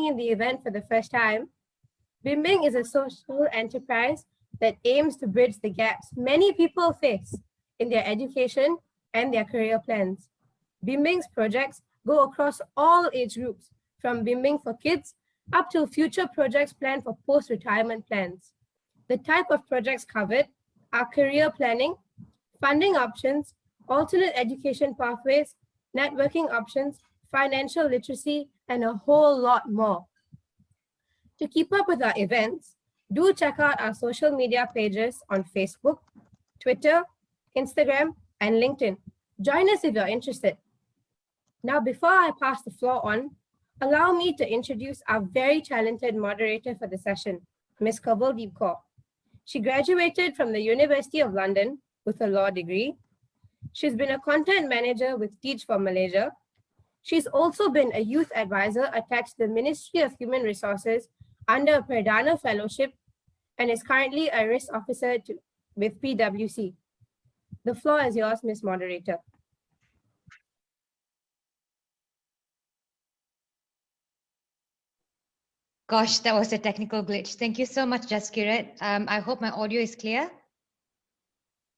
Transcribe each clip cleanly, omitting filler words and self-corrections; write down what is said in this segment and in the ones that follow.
in the event for the first time, BIMBING is a social enterprise that aims to bridge the gaps many people face in their education and their career plans. BIMBING's projects go across all age groups, from BIMBING for kids up to future projects planned for post-retirement plans. The type of projects covered are career planning, funding options, alternate education pathways, networking options, financial literacy, and a whole lot more. To keep up with our events, do check out our social media pages on Facebook, Twitter, Instagram, and LinkedIn. Join us if you're interested. Now, before I pass the floor on, allow me to introduce our very talented moderator for the session, Ms. Kevaldeep Kaur. She graduated from the University of London with a law degree. She's been a content manager with Teach for Malaysia. She's also been a youth advisor attached to the Ministry of Human Resources under a Perdana Fellowship and is currently a risk officer with PwC. The floor is yours, Ms. Moderator. Gosh, that was a technical glitch. Thank you so much, Jaskirat. I hope my audio is clear.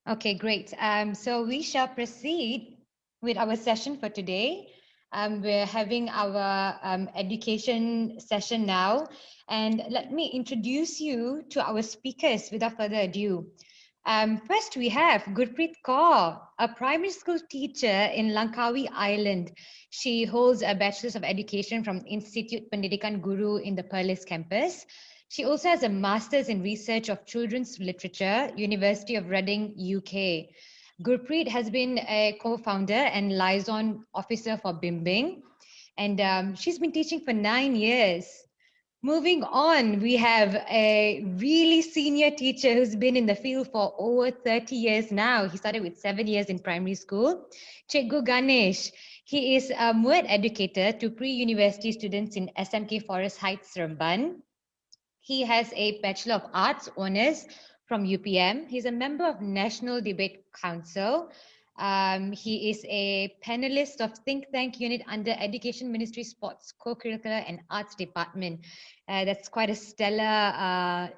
Okay, great. So we shall proceed with our session for today. We're having our education session now. And let me introduce you to our speakers without further ado. First, we have Gurpreet Kaur, a primary school teacher in Langkawi Island. She holds a Bachelor's of Education from Institute Pendidikan Guru in the Perlis campus. She also has a Master's in Research of Children's Literature, University of Reading, UK. Gurpreet has been a co-founder and liaison officer for BIMBING, and she's been teaching for 9 years. Moving on, we have a really senior teacher who's been in the field for over 30 years now. He started with 7 years in primary school. Chico Ganesh. He is a MUET educator to pre-university students in SMK Forest Heights, Seremban. He has a Bachelor of Arts Honours from UPM. He's a member of National Debate Council. He is a panelist of think tank unit under Education Ministry Sports Co-Curricular and Arts Department. That's quite a stellar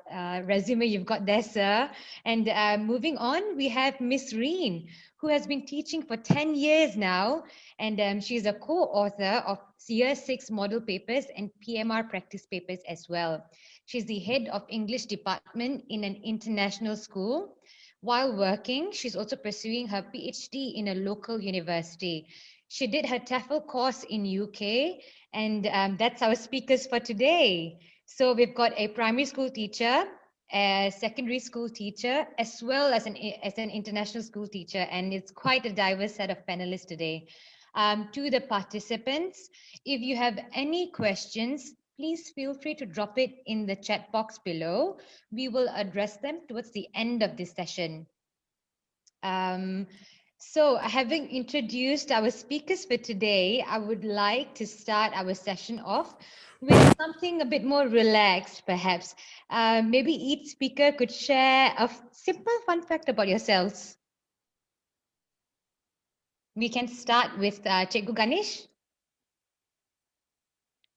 resume you've got there, sir. And moving on, we have Miss Rheem, who has been teaching for 10 years now. And she's a co-author of Year 6 model papers and PMR practice papers as well. She's the head of English department in an international school. While working, she's also pursuing her PhD in a local university. She did her TEFL course in UK, and that's our speakers for today. So we've got a primary school teacher, a secondary school teacher, as well as an international school teacher, and it's quite a diverse set of panelists today. To the participants, if you have any questions, please feel free to drop it in the chat box below. We will address them towards the end of this session. So having introduced our speakers for today, I would like to start our session off with something a bit more relaxed, perhaps. Maybe each speaker could share a simple fun fact about yourselves. We can start with Cikgu Ganesh.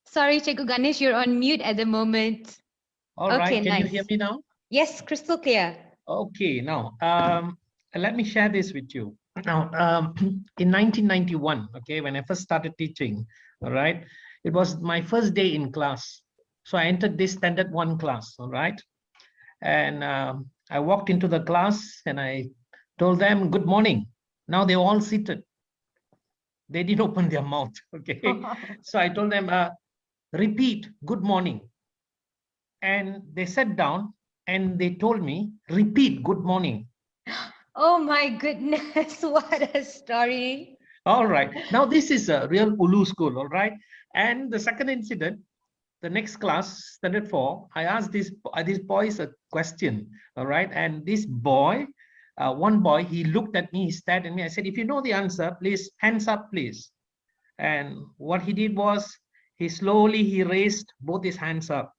Sorry, Chico Ganesh, you're on mute at the moment. All right, can you hear me now? Yes, crystal clear. Okay, now let me share this with you. Now, in 1991, okay, when I first started teaching, all right, it was my first day in class. So I entered this standard 1 class, all right, and I walked into the class and I told them good morning. Now they're all seated. They didn't open their mouth, okay. So I told them, repeat good morning, and they sat down and they told me repeat good morning. Oh my goodness, what a story. All right, now this is a real Ulu school, all right. And the second incident, the next class, standard 4, I asked these boys a question, all right, and this boy, one boy, he looked at me, he stared at me. I said, if you know the answer, please hands up, please. And what he did was he raised both his hands up.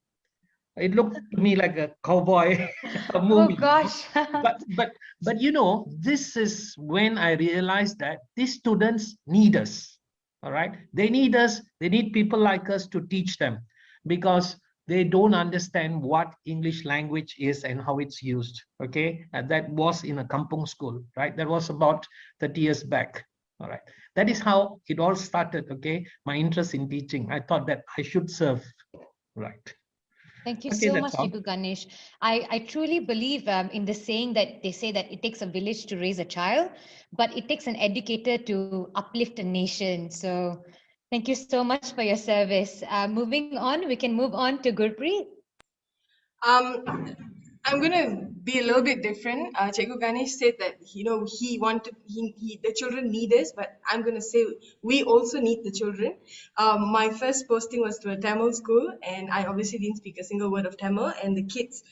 It looked to me like a cowboy a movie. Oh gosh. but you know, this is when I realized that these students need us. All right, they need us. They need people like us to teach them. because they don't understand what English language is and how it's used. Okay, and that was in a kampung school, right? That was about 30 years back. All right, that is how it all started. Okay, my interest in teaching. I thought that I should serve, right? Thank you Okay, so that's much, all. Chico Ganesh. I truly believe in the saying that they say that it takes a village to raise a child, but it takes an educator to uplift a nation. So thank you so much for your service. Moving on, we can move on to Gurpreet. Um, I'm gonna be a little bit different. Chico Ganesh said that the children need us, but I'm gonna say we also need the children. My first posting was to a Tamil school, and I obviously didn't speak a single word of Tamil, and the kids,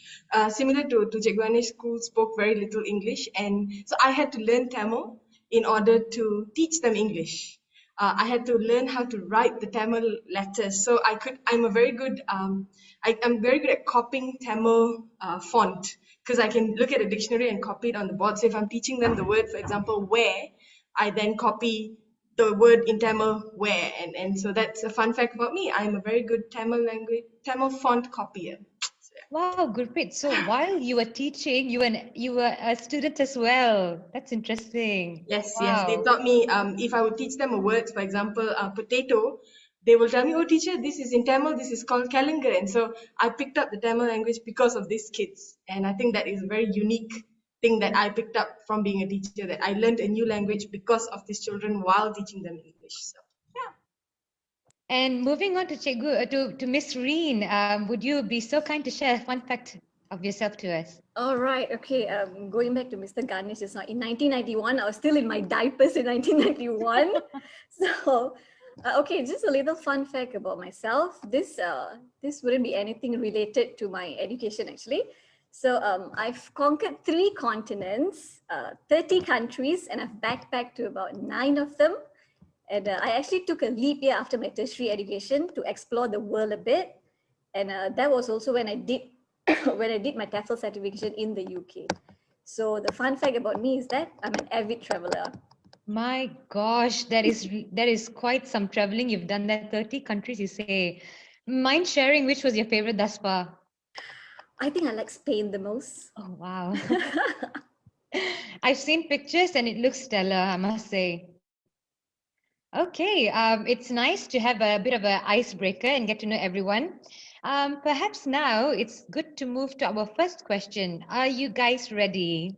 similar to Chico Ganesh school, spoke very little English, and so I had to learn Tamil in order to teach them English. I had to learn how to write the Tamil letters. So I'm very good at copying Tamil font, because I can look at a dictionary and copy it on the board. So if I'm teaching them the word, for example, where, I then copy the word in Tamil where. And so that's a fun fact about me. I'm a very good Tamil font copier. So, yeah. Wow, Gurpreet. So while you were teaching, you were a student as well. That's interesting. Yes, yes. They Wow. taught me if I would teach them a word, for example, potato, they will tell me, oh, teacher, this is in Tamil, this is called Kalinga. And so I picked up the Tamil language because of these kids. And I think that is a very unique thing that I picked up from being a teacher, that I learned a new language because of these children while teaching them English. So, yeah. And moving on to to Miss Reen, would you be so kind to share a fun fact of yourself to us? All right. Okay. Going back to Mr. Ganesh just now. In 1991, I was still in my diapers in 1991. So, okay, just a little fun fact about myself. This wouldn't be anything related to my education actually. So I've conquered 3 continents, 30 countries, and I've backpacked to about 9 of them. And I actually took a leap year after my tertiary education to explore the world a bit. And that was also when I did when I did my TEFL certification in the UK. So the fun fact about me is that I'm an avid traveler. My gosh, that is quite some traveling. You've done that 30 countries, you say. Mind sharing which was your favorite thus far? I think I like Spain the most. Oh, wow. I've seen pictures and it looks stellar, I must say. Okay, it's nice to have a bit of an icebreaker and get to know everyone. Perhaps now it's good to move to our first question. Are you guys ready?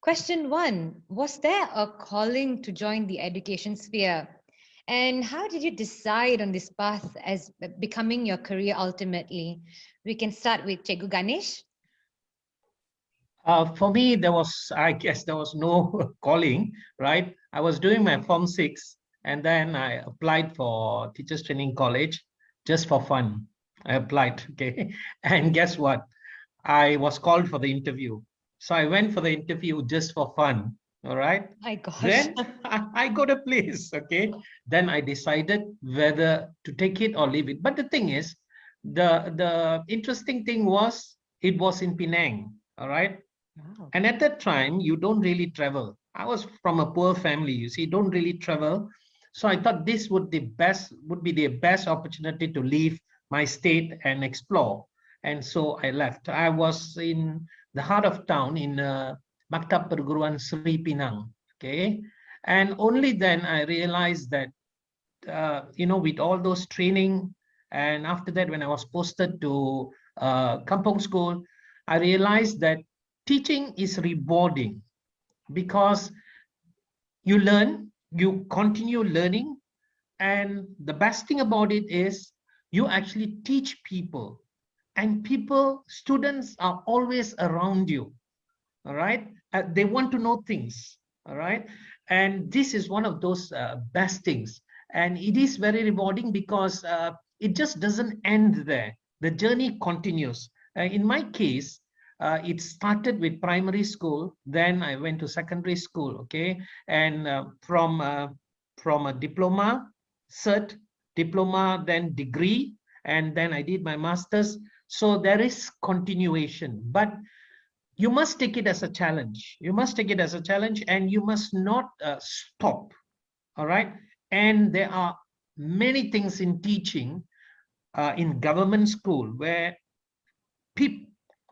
Question 1, was there a calling to join the education sphere? And how did you decide on this path as becoming your career ultimately? We can start with Chico Ganesh. For me, I guess there was no calling, right? I was doing my Form 6, and then I applied for Teachers Training College just for fun. I applied, okay? And guess what? I was called for the interview. So I went for the interview just for fun, all right? My gosh. Then I got a place, okay? Then I decided whether to take it or leave it. But the thing is, the interesting thing was, it was in Penang, all right? Wow. And at that time, you don't really travel. I was from a poor family, you see, don't really travel. So I thought this would be the best opportunity to leave my state and explore. And so I left. I was in the heart of town in Maktab Perguruan Sri Pinang, okay? And only then I realized that, with all those training, and after that, when I was posted to Kampong School, I realized that teaching is rewarding because you learn, you continue learning, and the best thing about it is you actually teach people, and students are always around you, all right? They want to know things, all right? And this is one of those best things. And it is very rewarding because it just doesn't end there. The journey continues. In my case, it started with primary school, then I went to secondary school, okay? And from a diploma, cert, diploma, then degree, and then I did my master's. So there is continuation, but you must take it as a challenge. You must take it as a challenge, and you must not stop, all right? And there are many things in teaching in government school where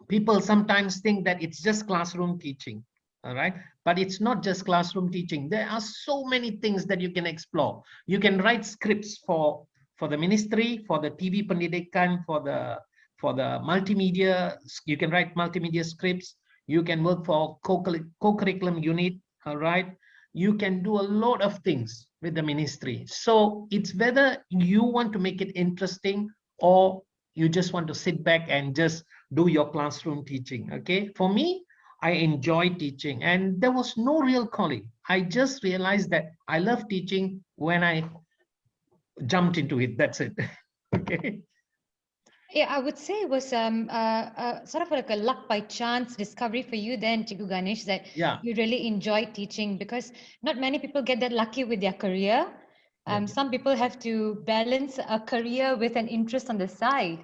people sometimes think that it's just classroom teaching, all right? But it's not just classroom teaching. There are so many things that you can explore. You can write scripts for the ministry, for the TV Pendidikan, for the multimedia. You can write multimedia scripts. You can work for co-curriculum unit, all right? You can do a lot of things with the ministry. So it's whether you want to make it interesting or you just want to sit back and just do your classroom teaching. Okay, for me, I enjoy teaching and there was no real calling. I just realized that I love teaching when I jumped into it. That's it. Okay. Yeah, I would say it was sort of like a luck by chance discovery for you then, Chico Ganesh, that Yeah. you really enjoyed teaching, because not many people get that lucky with their career. Some people have to balance a career with an interest on the side.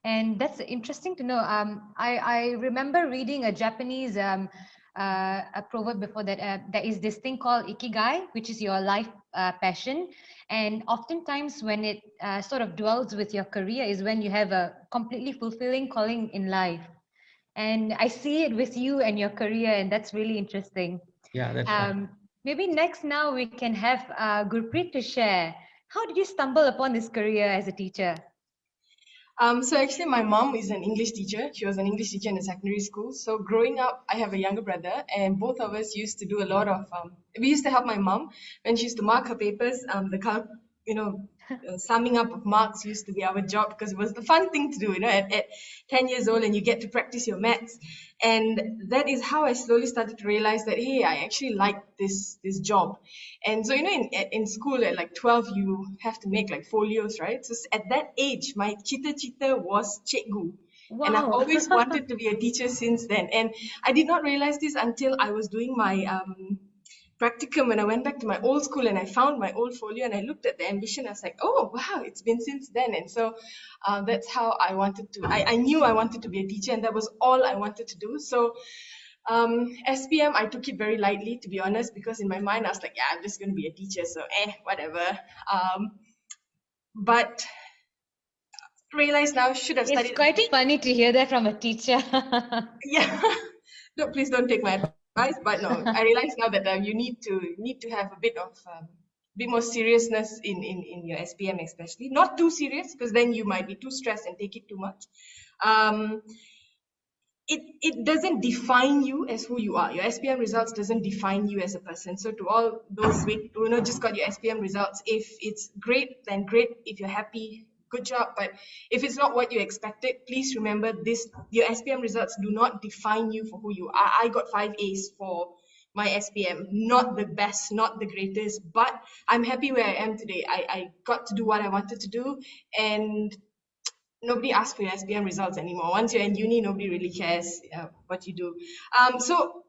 And that's interesting to know. I remember reading a Japanese a proverb before that. There is this thing called ikigai, which is your life passion. And oftentimes when it sort of dwells with your career is when you have a completely fulfilling calling in life. And I see it with you and your career, and that's really interesting. Yeah, that's right. Maybe next now we can have Gurpreet to share. How did you stumble upon this career as a teacher? So actually my mom is an English teacher. She was an English teacher in a secondary school. So growing up, I have a younger brother and both of us used to do a lot of, we used to help my mom when she used to mark her papers, summing up of marks used to be our job because it was the fun thing to do, at 10 years old, and you get to practice your maths. And that is how I slowly started to realize that, hey, I actually like this job. And so, in school at like 12, you have to make like folios, right? So at that age, my cita-cita was cikgu. Wow. And I've always wanted to be a teacher since then. And I did not realize this until I was doing my practicum when I went back to my old school and I found my old folio and I looked at the ambition. I was like, oh, wow, it's been since then. And so that's how I wanted to, I knew I wanted to be a teacher and that was all I wanted to do. So SPM, I took it very lightly, to be honest, because in my mind, I was like, yeah, I'm just going to be a teacher. So whatever. But realize now should have studied. It's quite funny to hear that from a teacher. Yeah. No, please don't take my advice, but no, I realize now that you need to have a bit of bit more seriousness in your SPM, especially not too serious because then you might be too stressed and take it too much. It doesn't define you as who you are. Your SPM results doesn't define you as a person. So to all those who just got your SPM results, if it's great, then great. If you're happy, good job. But if it's not what you expected, please remember this: your SPM results do not define you for who you are. I got 5 A's for my SPM, not the best, not the greatest, but I'm happy where I am today. I got to do what I wanted to do, and nobody asks for your SPM results anymore. Once you're in uni, nobody really cares what you do. So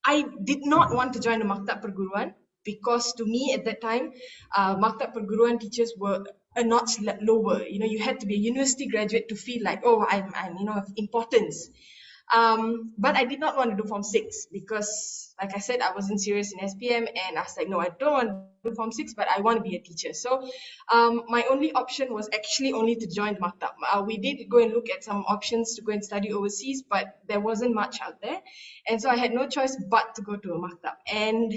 I did not want to join a Maktab Perguruan because to me at that time, Maktab Perguruan teachers were a notch lower. You had to be a university graduate to feel like, oh, I'm of importance. But I did not want to do Form 6 because, like I said, I wasn't serious in SPM and I was like, no, I don't want to do Form 6, but I want to be a teacher. So my only option was actually only to join Maktab. We did go and look at some options to go and study overseas, but there wasn't much out there. And so I had no choice but to go to a Maktab. And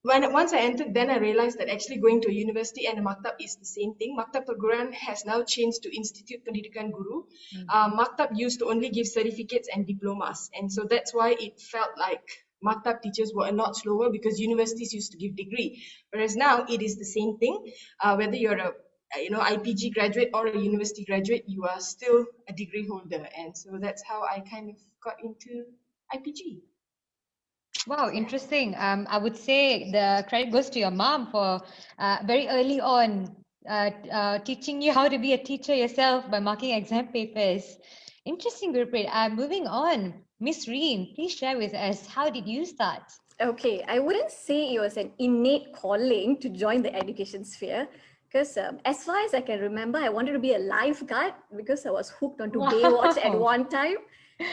once I entered, then I realized that actually going to a university and a Maktab is the same thing. Maktab Perguruan has now changed to Institute Pendidikan Guru. Maktab used to only give certificates and diplomas. And so that's why it felt like Maktab teachers were a notch lower because universities used to give degree. Whereas now it is the same thing. Whether you're a IPG graduate or a university graduate, you are still a degree holder. And so that's how I kind of got into IPG. Wow, interesting. I would say the credit goes to your mom for very early on teaching you how to be a teacher yourself by marking exam papers. Interesting, Gurpreet. Moving on, Miss Rheem, please share with us, how did you start? Okay, I wouldn't say it was an innate calling to join the education sphere because as far as I can remember, I wanted to be a lifeguard because I was hooked onto Baywatch at one time.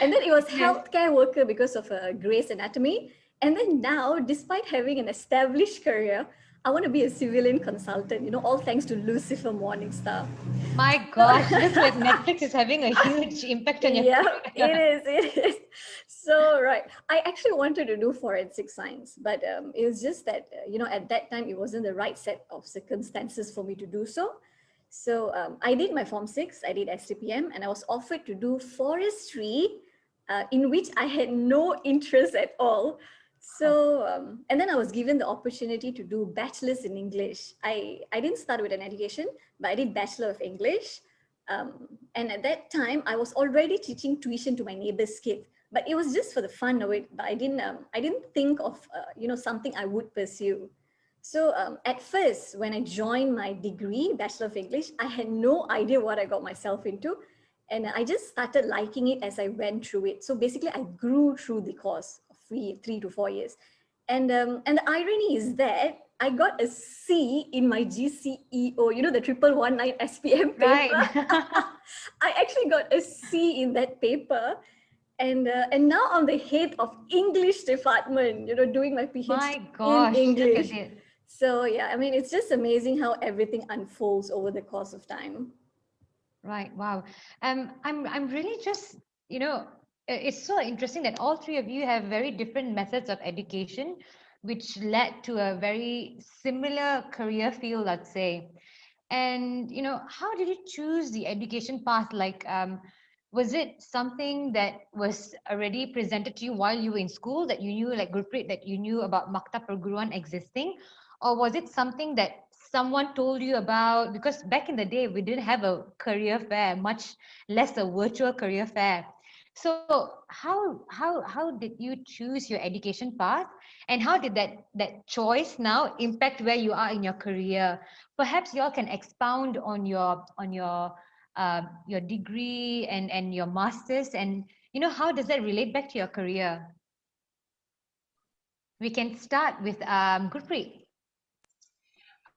And then it was healthcare worker because of Grey's Anatomy. And then now, despite having an established career, I want to be a civilian consultant, all thanks to Lucifer Morningstar. My gosh, looks like Netflix is having a huge impact on your Yeah, career. it is. So, right. I actually wanted to do forensic science, but it was just that, at that time, it wasn't the right set of circumstances for me to do so. So I did my Form 6, I did STPM, and I was offered to do forestry, in which I had no interest at all. So, and then I was given the opportunity to do bachelor's in English. I didn't start with an education, but I did Bachelor of English. And at that time, I was already teaching tuition to my neighbor's kid, but it was just for the fun of it. But I didn't think of, something I would pursue. So at first, when I joined my degree, Bachelor of English, I had no idea what I got myself into. And I just started liking it as I went through it. So basically, I grew through the course of 3 to 4 years. And the irony is that I got a C in my GCEO, the 1119 SPM paper. Right. I actually got a C in that paper. And now I'm the head of English department, doing my PhD My gosh, in look English. at it. So yeah, I mean, it's just amazing how everything unfolds over the course of time. Right. Wow. I'm really just, it's so interesting that all three of you have very different methods of education, which led to a very similar career field, let's say. And, how did you choose the education path? Like, was it something that was already presented to you while you were in school that you knew, like Gurpreet, that you knew about Maktab Perguruan existing? Or was it something that someone told you about? Because back in the day, we didn't have a career fair, much less a virtual career fair. So how did you choose your education path, and how did that choice now impact where you are in your career? Perhaps you all can expound on your degree and your masters, and how does that relate back to your career? We can start with Gurpreet.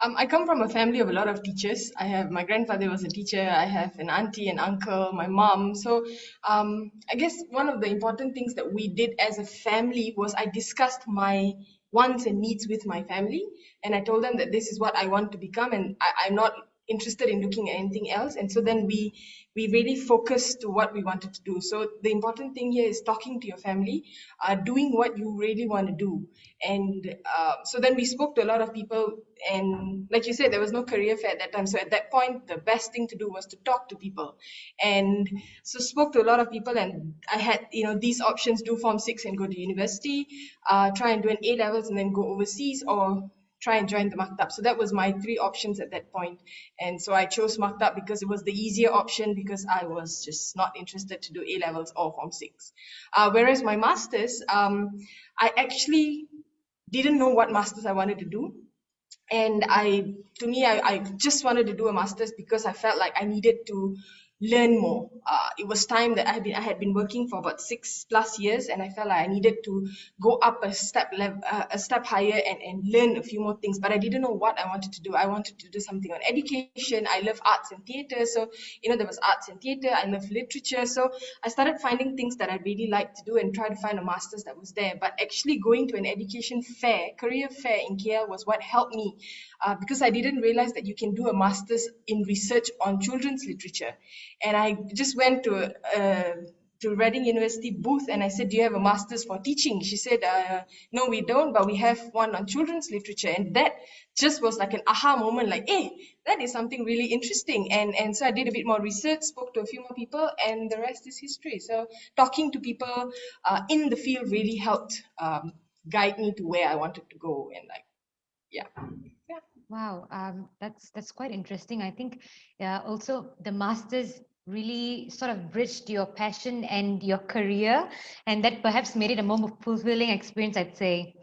I come from a family of a lot of teachers. My grandfather was a teacher. I have an auntie, an uncle, my mom. So I guess one of the important things that we did as a family was I discussed my wants and needs with my family. And I told them that this is what I want to become, and I'm not interested in looking at anything else. And so then we really focused to what we wanted to do. So the important thing here is talking to your family, doing what you really want to do. And so then we spoke to a lot of people, and like you said, there was no career fair at that time. So at that point, the best thing to do was to talk to people. And so spoke to a lot of people, and I had, these options: do Form 6 and go to university, try and do an A levels and then go overseas, or try and join the Maktab. So that was my 3 options at that point. And so I chose Maktab because it was the easier option, because I was just not interested to do A levels or Form 6. Whereas my masters, I actually didn't know what masters I wanted to do. And I just wanted to do a master's because I felt like I needed to learn more. It was time that I had been working for about 6+ years, and I felt like I needed to go up a step higher and learn a few more things. But I didn't know what I wanted to do. I wanted to do something on education. I love arts and theatre, so there was arts and theatre. I love literature, so I started finding things that I really liked to do and try to find a master's that was there. But actually going to an education fair, career fair in KL, was what helped me, because I didn't realize that you can do a master's in research on children's literature. And I just went to Reading University booth, and I said, "Do you have a master's for teaching?" She said, "No, we don't, but we have one on children's literature." And that just was like an aha moment, like, hey, that is something really interesting. And so I did a bit more research, spoke to a few more people, and the rest is history. So talking to people in the field really helped guide me to where I wanted to go. And yeah. Wow, that's quite interesting. I think also the masters really sort of bridged your passion and your career, and that perhaps made it a more fulfilling experience, I'd say.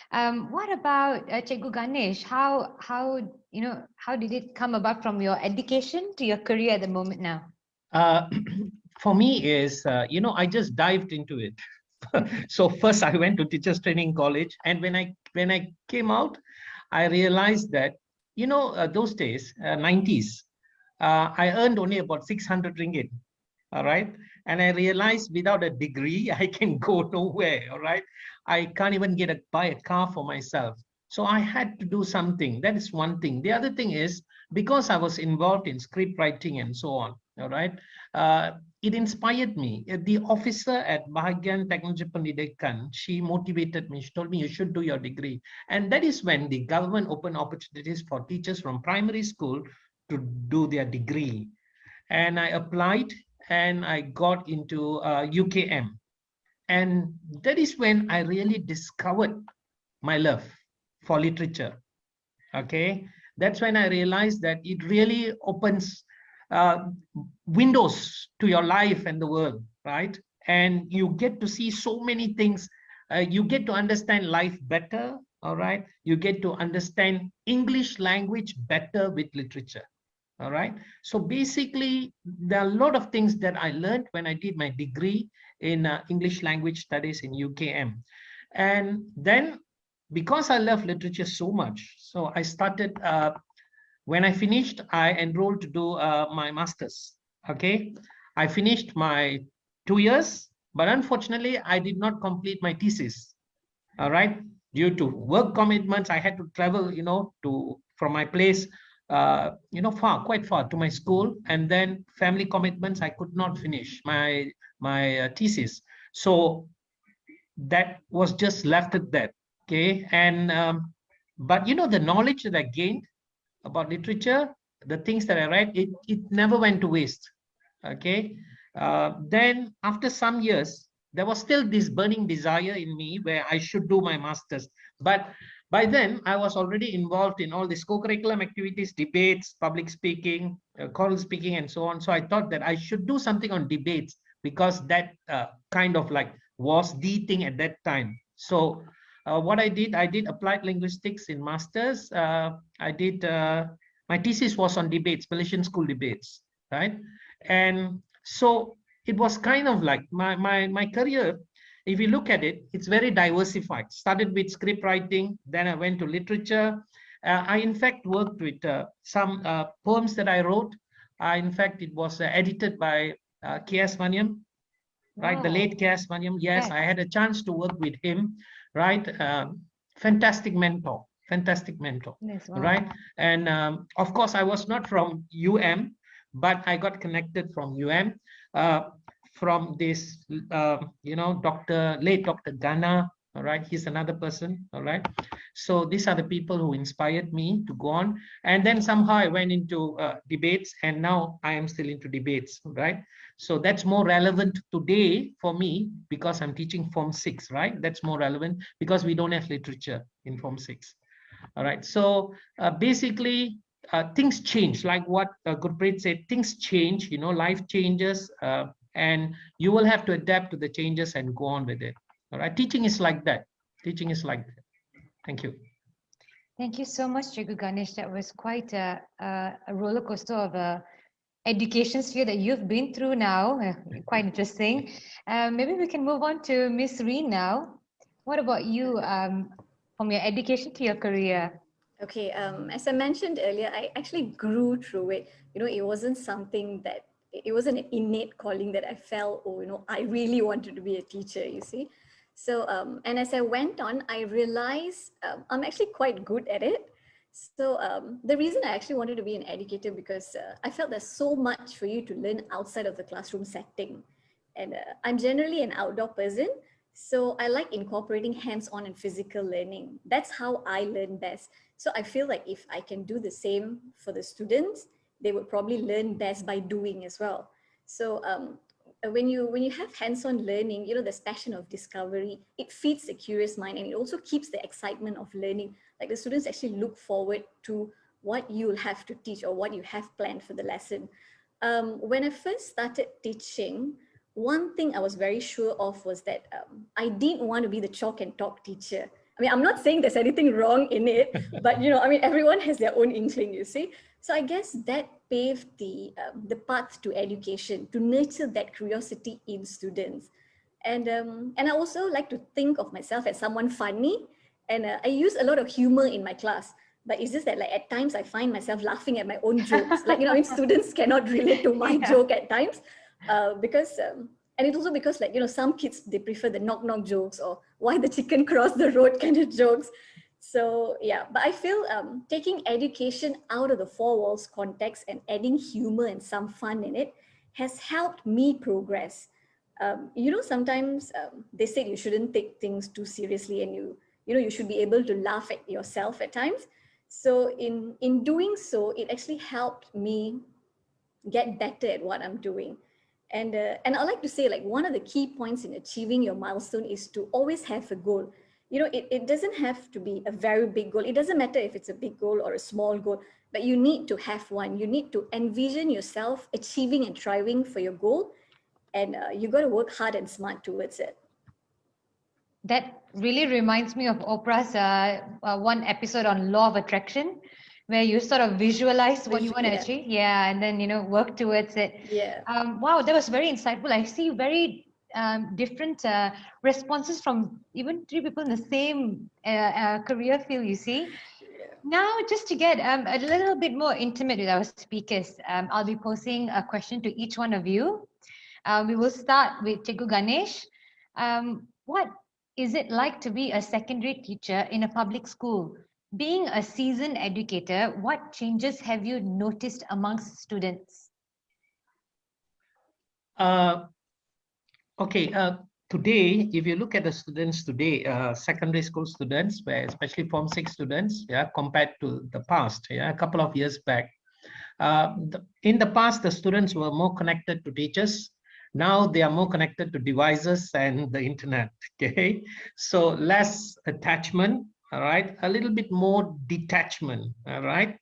What about Cikgu Ganesh? How did it come about from your education to your career at the moment now? For me is, I just dived into it. So first I went to teachers training college, and when I came out, I realized that, those days, 90s, I earned only about 600 ringgit. All right. And I realized without a degree, I can go nowhere. All right. I can't even buy a car for myself. So I had to do something. That is one thing. The other thing is, because I was involved in script writing and so on, all right, it inspired me. The officer at Bahagian Technology Pendidikan, she motivated me. She told me, you should do your degree. And that is when the government opened opportunities for teachers from primary school to do their degree. And I applied and I got into UKM. And that is when I really discovered my love for literature. Okay, that's when I realized that it really opens windows to your life and the world, right? And you get to see so many things. You get to understand life better, all right? You get to understand English language better with literature, all right? So basically, there are a lot of things that I learned when I did my degree in English language studies in UKM. And then, because I love literature so much, so I started, when I finished, I enrolled to do my master's, okay? I finished my 2 years, but unfortunately, I did not complete my thesis, all right? Due to work commitments, I had to travel, from my place, quite far to my school, and then family commitments, I could not finish my thesis. So that was just left at that. Okay, and but the knowledge that I gained about literature, the things that I read, it never went to waste. Okay, then after some years, there was still this burning desire in me where I should do my master's. But by then, I was already involved in all these co-curriculum activities, debates, public speaking, choral speaking, and so on. So I thought that I should do something on debates, because that kind of like was the thing at that time. So what I did applied linguistics in master's. I did, my thesis was on debates, Malaysian school debates, right? And so it was kind of like my career. If you look at it, it's very diversified. Started with script writing, then I went to literature. I in fact worked with some poems that I wrote. In fact, it was edited by K.S. Maniam, right? The late K.S. Maniam. Yes, I had a chance to work with him, right? Fantastic mentor, yes, wow. Right? And of course, I was not from but I got connected from from this, late Dr. Ghana, all right? He's another person, all right? So these are the people who inspired me to go on. And then somehow I went into debates, and now I am still into debates, right? So that's more relevant today for me because I'm teaching Form 6, right? That's more relevant because we don't have literature in Form 6. All right, so basically things change, like what Gurpreet said, things change, life changes, and you will have to adapt to the changes and go on with it. All right, teaching is like that. Teaching is like that. Thank you. Thank you so much, Chico Ganesh. That was quite a roller coaster of a education sphere that you've been through now. Quite interesting. Maybe we can move on to Miss Rheem now. What about you, from your education to your career? Okay, as I mentioned earlier, I actually grew through it. It wasn't something that, it wasn't an innate calling that I felt, I really wanted to be a teacher, you see. So, and as I went on, I realized I'm actually quite good at it. So the reason I actually wanted to be an educator, because I felt there's so much for you to learn outside of the classroom setting. And I'm generally an outdoor person, so I like incorporating hands-on and physical learning. That's how I learn best. So I feel like if I can do the same for the students, they would probably learn best by doing as well. So when you have hands-on learning, this passion of discovery, it feeds the curious mind, and it also keeps the excitement of learning. Like the students actually look forward to what you'll have to teach or what you have planned for the lesson. When I first started teaching, one thing I was very sure of was that I didn't want to be the chalk and talk teacher. I mean, I'm not saying there's anything wrong in it, but everyone has their own inkling, you see. So I guess that paved the path to education, to nurture that curiosity in students. And I also like to think of myself as someone funny, and I use a lot of humor in my class. But it's just that, like, at times I find myself laughing at my own jokes. Like, students cannot relate to my joke at times because. And it's also because, like, some kids, they prefer the knock-knock jokes or why the chicken crossed the road kind of jokes. So yeah, but I feel taking education out of the four walls context and adding humor and some fun in it has helped me progress. Sometimes they said you shouldn't take things too seriously, and you should be able to laugh at yourself at times. So in doing so, it actually helped me get better at what I'm doing. And I like to say, like, one of the key points in achieving your milestone is to always have a goal. It doesn't have to be a very big goal. It doesn't matter if it's a big goal or a small goal, but you need to have one. You need to envision yourself achieving and thriving for your goal, and you got to work hard and smart towards it. That really reminds me of Oprah's one episode on law of attraction, where you sort of visualize what you want to achieve. Yeah, and then, work towards it. Yeah. Wow, that was very insightful. I see very different responses from even three people in the same career field, you see. Now, just to get a little bit more intimate with our speakers, I'll be posing a question to each one of you. We will start with Chico Ganesh. What is it like to be a secondary teacher in a public school? Being a seasoned educator, what changes have you noticed amongst students? Today, if you look at the students today, secondary school students, especially Form 6 students, compared to the past, a couple of years back, in the past, the students were more connected to teachers. Now they are more connected to devices and the internet. Okay, so less attachment. All right, a little bit more detachment. All right.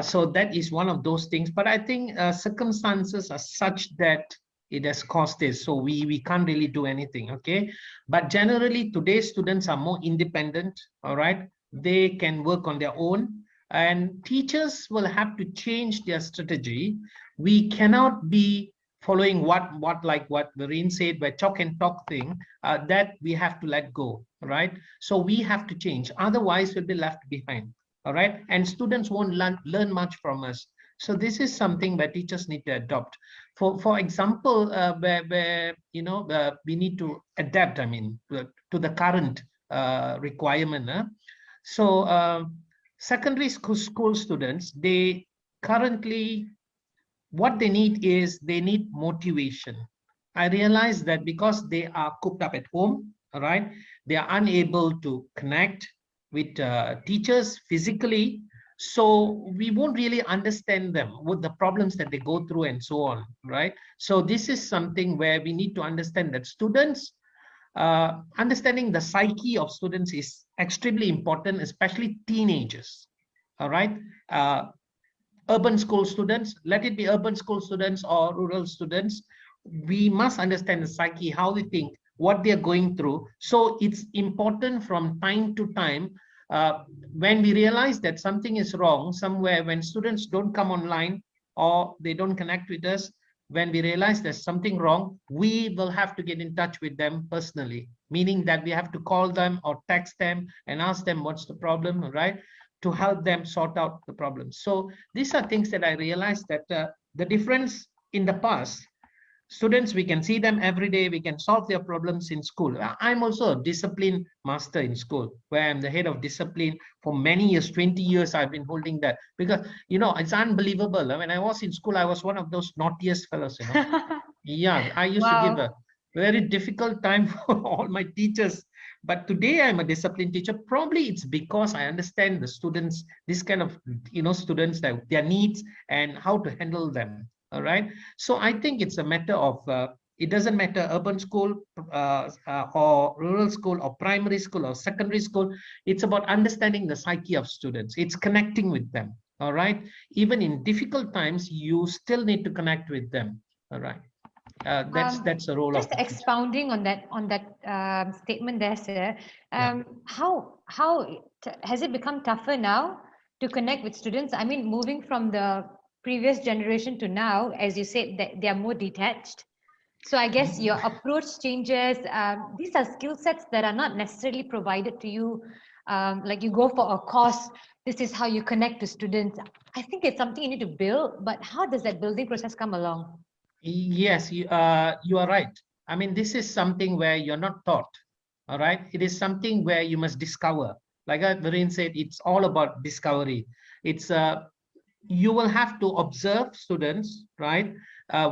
So that is one of those things. But I think circumstances are such that it has caused this. So we can't really do anything. Okay. But generally, today's students are more independent. All right. They can work on their own. And teachers will have to change their strategy. We cannot be following what Veereen said, by chalk and talk thing, that we have to let go, right? So we have to change. Otherwise, we'll be left behind, all right? And students won't learn much from us. So this is something that teachers need to adopt. For example, where we need to adapt, to the current requirement. So secondary school students, they currently, what they need motivation. I realize that because they are cooped up at home, all right, they are unable to connect with teachers physically. So we won't really understand them, what the problems that they go through and so on, right? So this is something where we need to understand that students, understanding the psyche of students is extremely important, especially teenagers, all right? Urban school students, let it be urban school students or rural students, we must understand the psyche, how they think, what they're going through. So it's important from time to time, when we realize that something is wrong somewhere, when students don't come online or they don't connect with us, when we realize there's something wrong, we will have to get in touch with them personally, meaning that we have to call them or text them and ask them what's the problem, right? To help them sort out the problems. So these are things that I realized that the difference in the past, students, we can see them every day, we can solve their problems in school. I'm also a discipline master in school, where I'm the head of discipline for many years, 20 years I've been holding that, because, it's unbelievable. When I was in school, I was one of those naughtiest fellows, Yeah, I used to give a very difficult time for all my teachers. But today I'm a discipline teacher. Probably it's because I understand the students, this kind of, students, their needs and how to handle them. All right. So I think it's a matter of, it doesn't matter urban school or rural school or primary school or secondary school. It's about understanding the psyche of students. It's connecting with them. All right. Even in difficult times, you still need to connect with them. All right. That's the role just of expounding on that statement there, sir. How has it become tougher now to connect with students? I mean, moving from the previous generation to now, as you said, that they are more detached. So I guess your approach changes. These are skill sets that are not necessarily provided to you. Like you go for a course, this is how you connect to students. I think it's something you need to build, but how does that building process come along? Yes, you are right. I mean, this is something where you're not taught. All right. It is something where you must discover. Like Veereen said, it's all about discovery. It's you will have to observe students, right,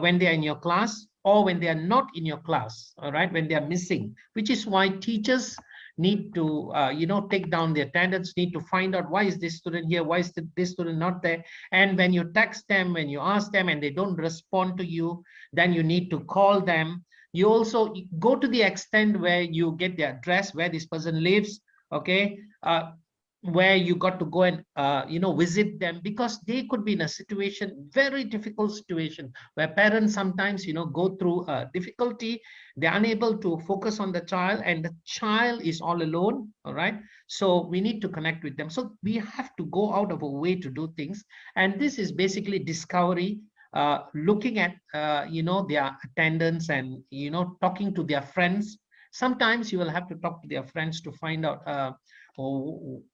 when they are in your class or when they are not in your class, all right, when they are missing, which is why teachers need to, take down the attendance, need to find out why is this student here, why is this student not there. And when you text them, when you ask them and they don't respond to you, then you need to call them. You also go to the extent where you get their address, where this person lives, okay, where you got to go and visit them, because they could be in a situation, very difficult situation, where parents sometimes go through difficulty. They're unable to focus on the child and the child is all alone, all right? So we need to connect with them. So we have to go out of a way to do things, and this is basically discovery, looking at their attendance and talking to their friends. Sometimes you will have to talk to their friends to find out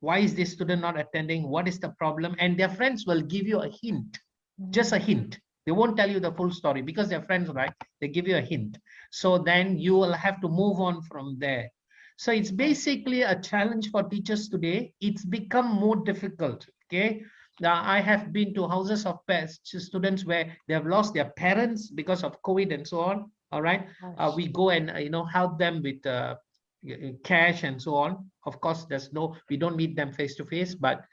why is this student not attending, what is the problem, and their friends will give you a hint, just a hint. They won't tell you the full story because they're friends, right? They give you a hint. So then you will have to move on from there. So it's basically a challenge for teachers today. It's become more difficult, okay? I have been to houses of students where they have lost their parents because of COVID and so on, all right? We go and help them with cash and so on. Of course, we don't meet them face to face, but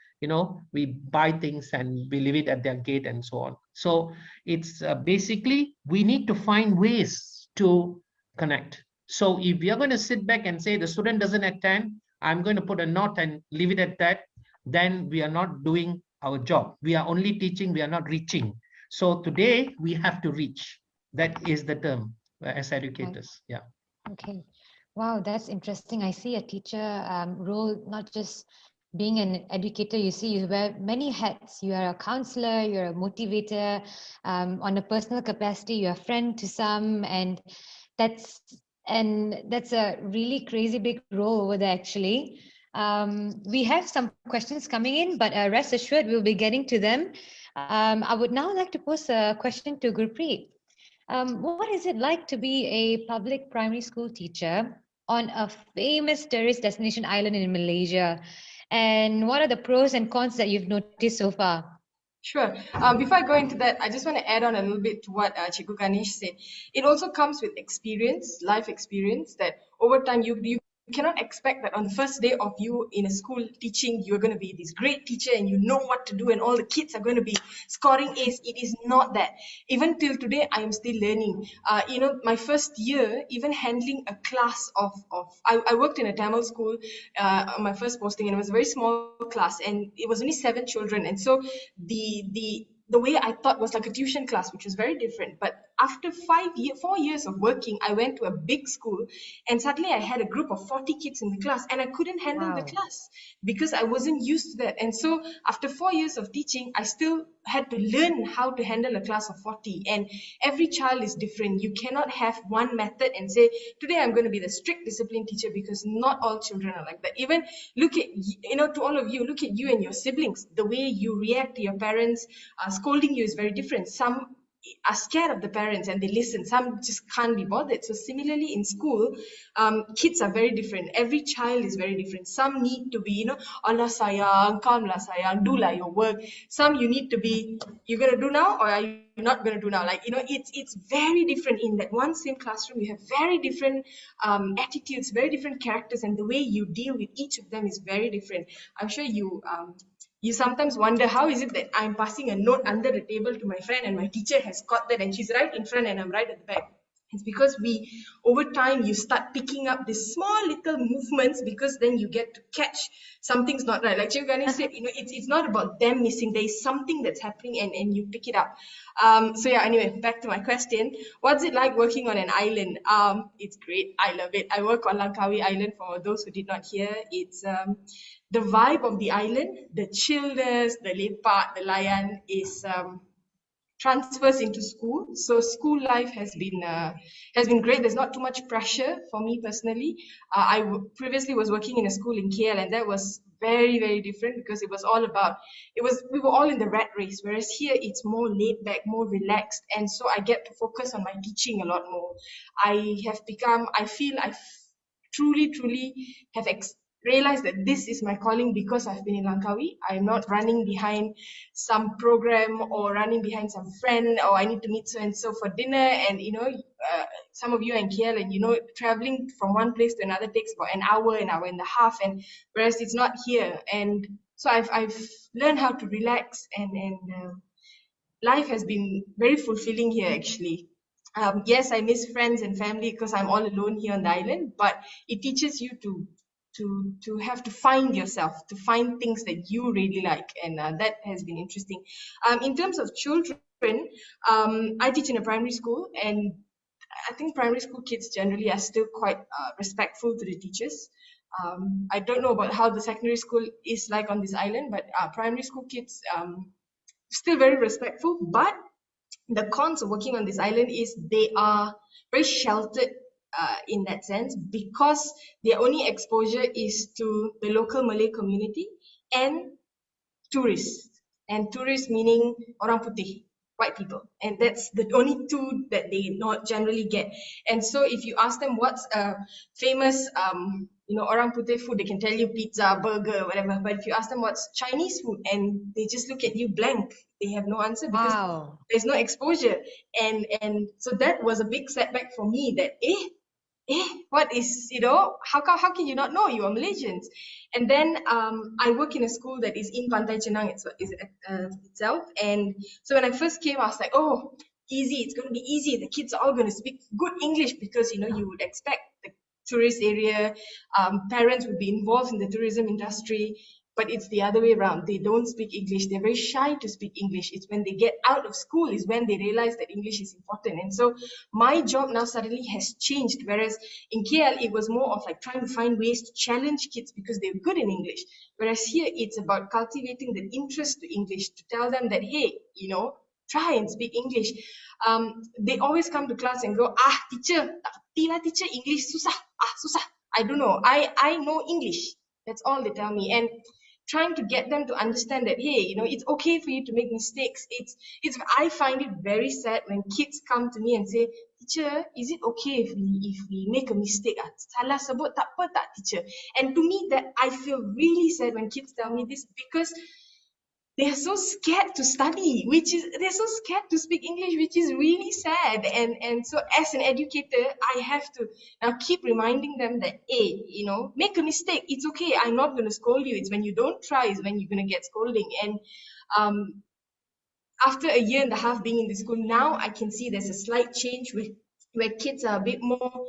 we buy things and we leave it at their gate and so on. So it's basically, we need to find ways to connect. So if you're going to sit back and say the student doesn't attend, I'm going to put a note and leave it at that, then we are not doing our job. We are only teaching, we are not reaching. So today we have to reach. That is the term as educators. Yeah. Okay. Wow, that's interesting. I see a teacher role, not just being an educator. You see, you wear many hats. You are a counselor, you're a motivator, on a personal capacity, you're a friend to some, and that's a really crazy big role over there, actually. We have some questions coming in, but rest assured, we'll be getting to them. I would now like to pose a question to Gurpreet. What is it like to be a public primary school teacher on a famous tourist destination island in Malaysia? And what are the pros and cons that you've noticed so far? Sure. Before I go into that, I just want to add on a little bit to what Chico Ganesh said. It also comes with experience, life experience, that over time you cannot expect that on the first day of you in a school teaching, you're going to be this great teacher and you know what to do and all the kids are going to be scoring A's. It is not that. Even till today, I am still learning. My first year, even handling a class I worked in a Tamil school on my first posting, and it was a very small class and it was only 7 children. And so the way I thought was like a tuition class, which was very different. But after 4 years of working, I went to a big school and suddenly I had a group of 40 kids in the class and I couldn't handle the class because I wasn't used to that. And so after 4 years of teaching, I still had to learn how to handle a class of 40. And every child is different. You cannot have one method and say, today I'm going to be the strict discipline teacher, because not all children are like that. Even look at, to all of you, look at you and your siblings. The way you react to your parents scolding you is very different. Some are scared of the parents and they listen. Some just can't be bothered. So similarly in school, kids are very different. Every child is very different. Some need to be, Allah sayang, calm lah sayang, do lah your work. Some you need to be, you're going to do now or are you not going to do now? Like, it's very different. In that one same classroom, you have very different attitudes, very different characters, and the way you deal with each of them is very different. I'm sure you sometimes wonder, how is it that I'm passing a note under the table to my friend and my teacher has got that and she's right in front and I'm right at the back? It's because over time, you start picking up these small little movements, because then you get to catch something's not right. Like Chico Ganesh said, it's not about them missing. There is something that's happening and you pick it up. Anyway, back to my question. What's it like working on an island? It's great. I love it. I work on Langkawi Island. For those who did not hear, it's the vibe of the island, the chillness, the lepak, the layan is transfers into school. So school life has been great. There's not too much pressure for me personally. I previously was working in a school in KL, and that was very, very different, because it was all about, we were all in the rat race, whereas here it's more laid back, more relaxed, and so I get to focus on my teaching a lot more. I feel I truly have realized that this is my calling because I've been in Langkawi. I'm not running behind some program or running behind some friend, or I need to meet so and so for dinner. And some of you are in KL, and traveling from one place to another takes about an hour and a half, and whereas it's not here. And so I've learned how to relax, and life has been very fulfilling here actually. Yes, I miss friends and family because I'm all alone here on the island, but it teaches you to have to find yourself, to find things that you really like, and that has been interesting. In terms of children, I teach in a primary school, and I think primary school kids generally are still quite respectful to the teachers. I don't know about how the secondary school is like on this island, but primary school kids still very respectful. But the cons of working on this island is they are very sheltered in that sense, because their only exposure is to the local Malay community and tourists. And tourists meaning orang putih, white people. And that's the only two that they not generally get. And so if you ask them what's a famous orang putih food, they can tell you pizza, burger, whatever. But if you ask them what's Chinese food, and they just look at you blank, they have no answer because Wow. there's no exposure. And so that was a big setback for me, that what is, how can you not know? You are Malaysians. And then I work in a school that is in Pantai Chenang itself. And so when I first came, I was like, oh, easy, it's going to be easy. The kids are all going to speak good English because, you would expect the tourist area, parents would be involved in the tourism industry. But it's the other way around. They don't speak English. They're very shy to speak English. It's when they get out of school is when they realize that English is important. And so my job now suddenly has changed. Whereas in KL, it was more of like trying to find ways to challenge kids because they're good in English. Whereas here, it's about cultivating the interest to English, to tell them that, hey, try and speak English. They always come to class and go, teacher, teacher, English susah, susah. I don't know. I know English. That's all they tell me. And trying to get them to understand that, hey, it's okay for you to make mistakes. I find it very sad when kids come to me and say, teacher, is it okay if we make a mistake? Salah sebut tak apa tak, teacher? And to me, that I feel really sad when kids tell me this, because they're so scared to study, they're so scared to speak English, which is really sad. And so as an educator, I have to now keep reminding them that, hey, make a mistake, it's okay, I'm not going to scold you. It's when you don't try is when you're going to get scolding. And after a year and a half being in the school, now I can see there's a slight change where kids are a bit more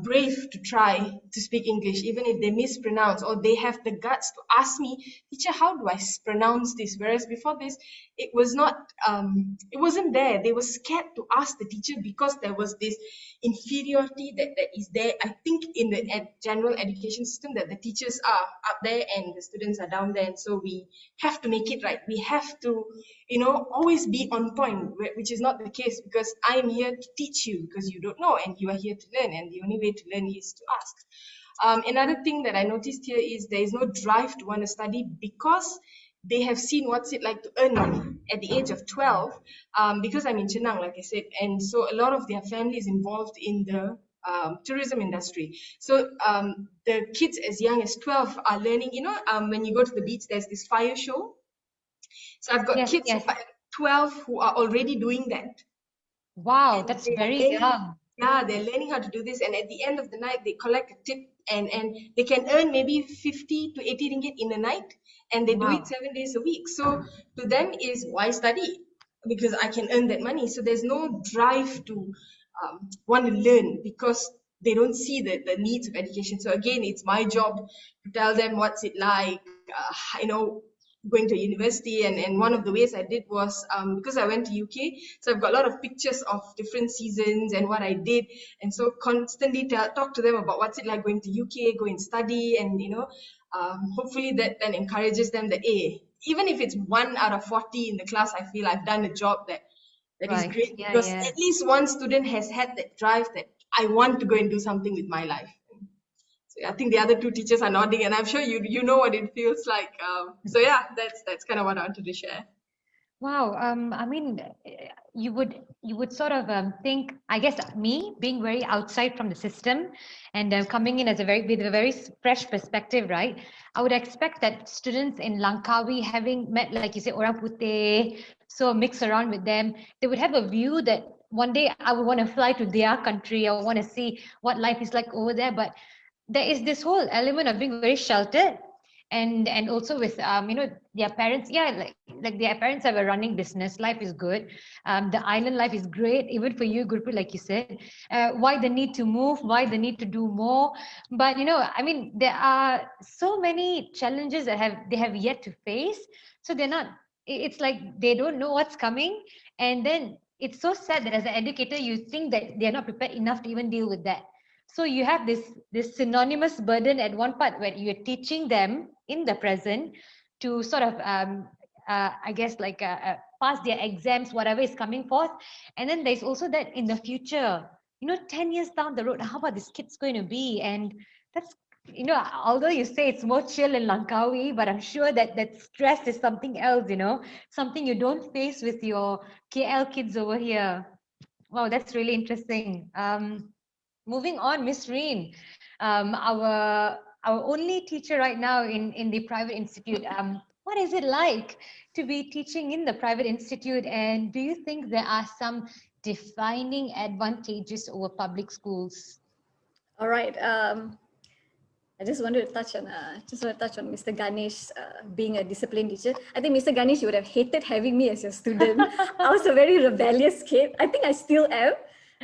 brave to try to speak English, even if they mispronounce, or they have the guts to ask me, teacher, how do I pronounce this? Whereas before this, it wasn't there. They were scared to ask the teacher because there was this inferiority that is there. I think in the general education system, that the teachers are up there and the students are down there. And so we have to make it right. We have to, always be on point, which is not the case, because I am here to teach you because you don't know, and you are here to learn, and the only way to learn is to ask. Another thing that I noticed here is there is no drive to want to study because they have seen what's it like to earn money at the age of 12, because I'm in Chenang, like I said, and so a lot of their family is involved in the tourism industry. So the kids as young as 12 are learning, when you go to the beach, there's this fire show. So I've got kids who are 12 who are already doing that. Wow, that's very young. Yeah, they're learning how to do this, and at the end of the night, they collect a tip, and they can earn maybe 50 to 80 ringgit in a night, and they do it 7 days a week. So to them is, why study? Because I can earn that money. So there's no drive to want to learn because they don't see the needs of education. So again, it's my job to tell them what's it like, going to university. And one of the ways I did was because I went to UK, so I've got a lot of pictures of different seasons and what I did, and so constantly talk to them about what's it like going to UK, go and study, and hopefully that then encourages them that, hey, even if it's 1 out of 40 in the class, I feel I've done a job that is great, because at least one student has had that drive that I want to go and do something with my life. I think the other two teachers are nodding, and I'm sure you know what it feels like. So yeah, that's kind of what I wanted to share. Wow. I mean, you would sort of think, I guess me being very outside from the system and coming in as with a very fresh perspective, right? I would expect that students in Langkawi, having met, like you say, Orang Putih, so mix around with them, they would have a view that one day I would want to fly to their country. I want to see what life is like over there. But there is this whole element of being very sheltered, and also with their parents, like their parents have a running business, life is good, the island life is great, even for you, Gurpreet, like you said, why the need to move, why the need to do more. But I mean, there are so many challenges that they have yet to face, so they're not, it's like they don't know what's coming. And then it's so sad that as an educator you think that they're not prepared enough to even deal with that. So you have this synonymous burden at one part where you're teaching them in the present to sort of, I guess, like pass their exams, whatever is coming forth. And then there's also that in the future, 10 years down the road, how about this kid's going to be? And that's, although you say it's more chill in Langkawi, but I'm sure that stress is something else, something you don't face with your KL kids over here. Wow, that's really interesting. Moving on, Miss Rheem, our only teacher right now in the private institute. What is it like to be teaching in the private institute? And do you think there are some defining advantages over public schools? All right. I just wanted to touch on Mr. Ganesh being a disciplined teacher. I think Mr. Ganesh, you would have hated having me as your student. I was a very rebellious kid. I think I still am.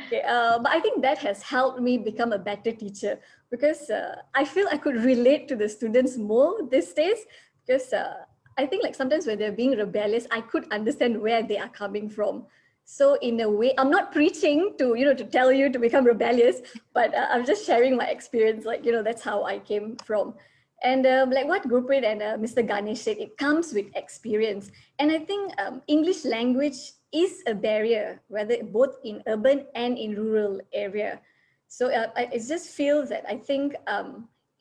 Okay, but I think that has helped me become a better teacher, because I feel I could relate to the students more these days, because I think like sometimes when they're being rebellious, I could understand where they are coming from. So in a way, I'm not preaching to, to tell you to become rebellious, but I'm just sharing my experience. Like, that's how I came from. And like what Gurpreet and Mr. Ganesh said, it comes with experience. And I think English language is a barrier, whether both in urban and in rural area. So I just feel that I think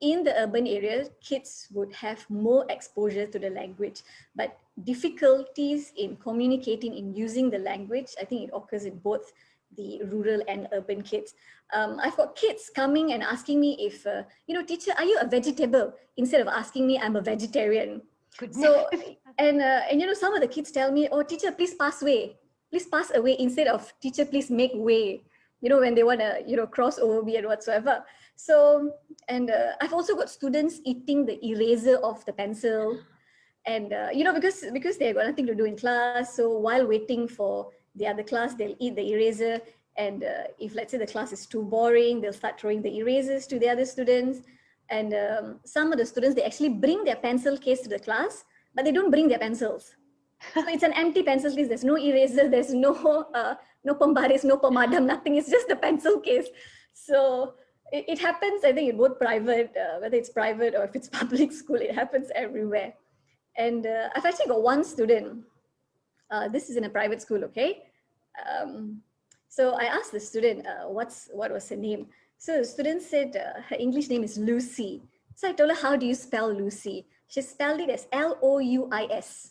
in the urban area, kids would have more exposure to the language, but difficulties in communicating, in using the language, I think it occurs in both the rural and urban kids. I've got kids coming and asking me if, teacher, are you a vegetable? Instead of asking me, I'm a vegetarian. Goodness. So, and some of the kids tell me, oh, teacher, please pass away. Please pass away, instead of teacher, please make way, when they want to, cross over me and whatsoever. So, and I've also got students eating the eraser of the pencil. And, because they've got nothing to do in class. So while waiting for the other class, they'll eat the eraser. And if, let's say, the class is too boring, they'll start throwing the erasers to the other students. And some of the students, they actually bring their pencil case to the class, but they don't bring their pencils. So it's an empty pencil case. There's no eraser, there's no pembaris, no pemadam, nothing. It's just the pencil case. So it happens, I think, in both private, whether it's private or if it's public school, it happens everywhere. And I've actually got one student. This is in a private school, okay? So I asked the student, what was her name? So the student said her English name is Lucy. So I told her, how do you spell Lucy? She spelled it as L-O-U-I-S.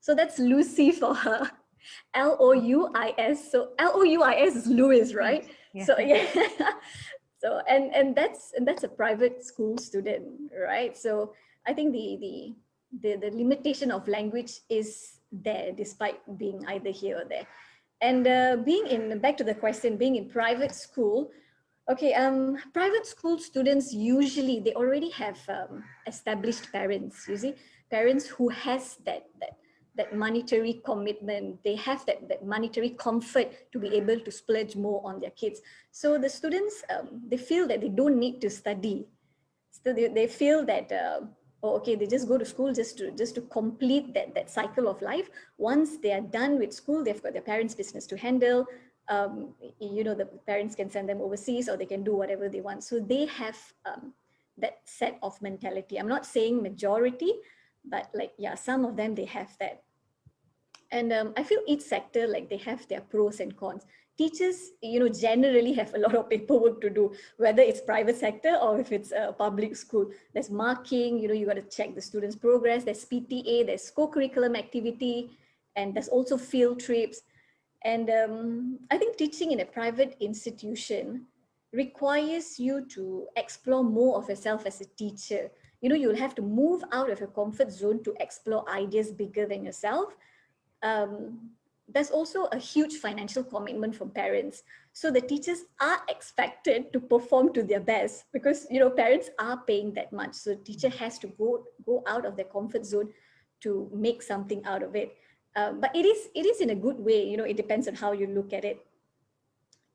So that's Lucy for her. L-O-U-I-S. So L-O-U-I-S is Louis, right? Yeah. So yeah. So and that's a private school student, right? So I think the limitation of language is there, despite being either here or there. And back to the question, being in private school, okay, private school students, usually they already have established parents, you see, parents who has that monetary commitment, they have that monetary comfort to be able to splurge more on their kids. So the students, they feel that they don't need to study. So they feel that, okay, they just go to school just to complete that cycle of life. Once they are done with school, they've got their parents' business to handle. The parents can send them overseas, or they can do whatever they want. So they have that set of mentality. I'm not saying majority, but like, yeah, some of them, they have that. And I feel each sector, like, they have their pros and cons. Teachers, generally have a lot of paperwork to do, whether it's private sector or if it's a public school. There's marking, you got to check the students' progress. There's PTA, there's co-curriculum activity, and there's also field trips. And I think teaching in a private institution requires you to explore more of yourself as a teacher. You know, you'll have to move out of your comfort zone to explore ideas bigger than yourself. There's also a huge financial commitment from parents. So the teachers are expected to perform to their best because, you know, parents are paying that much. So teacher has to go out of their comfort zone to make something out of it. But it is in a good way, you know, it depends on how you look at it.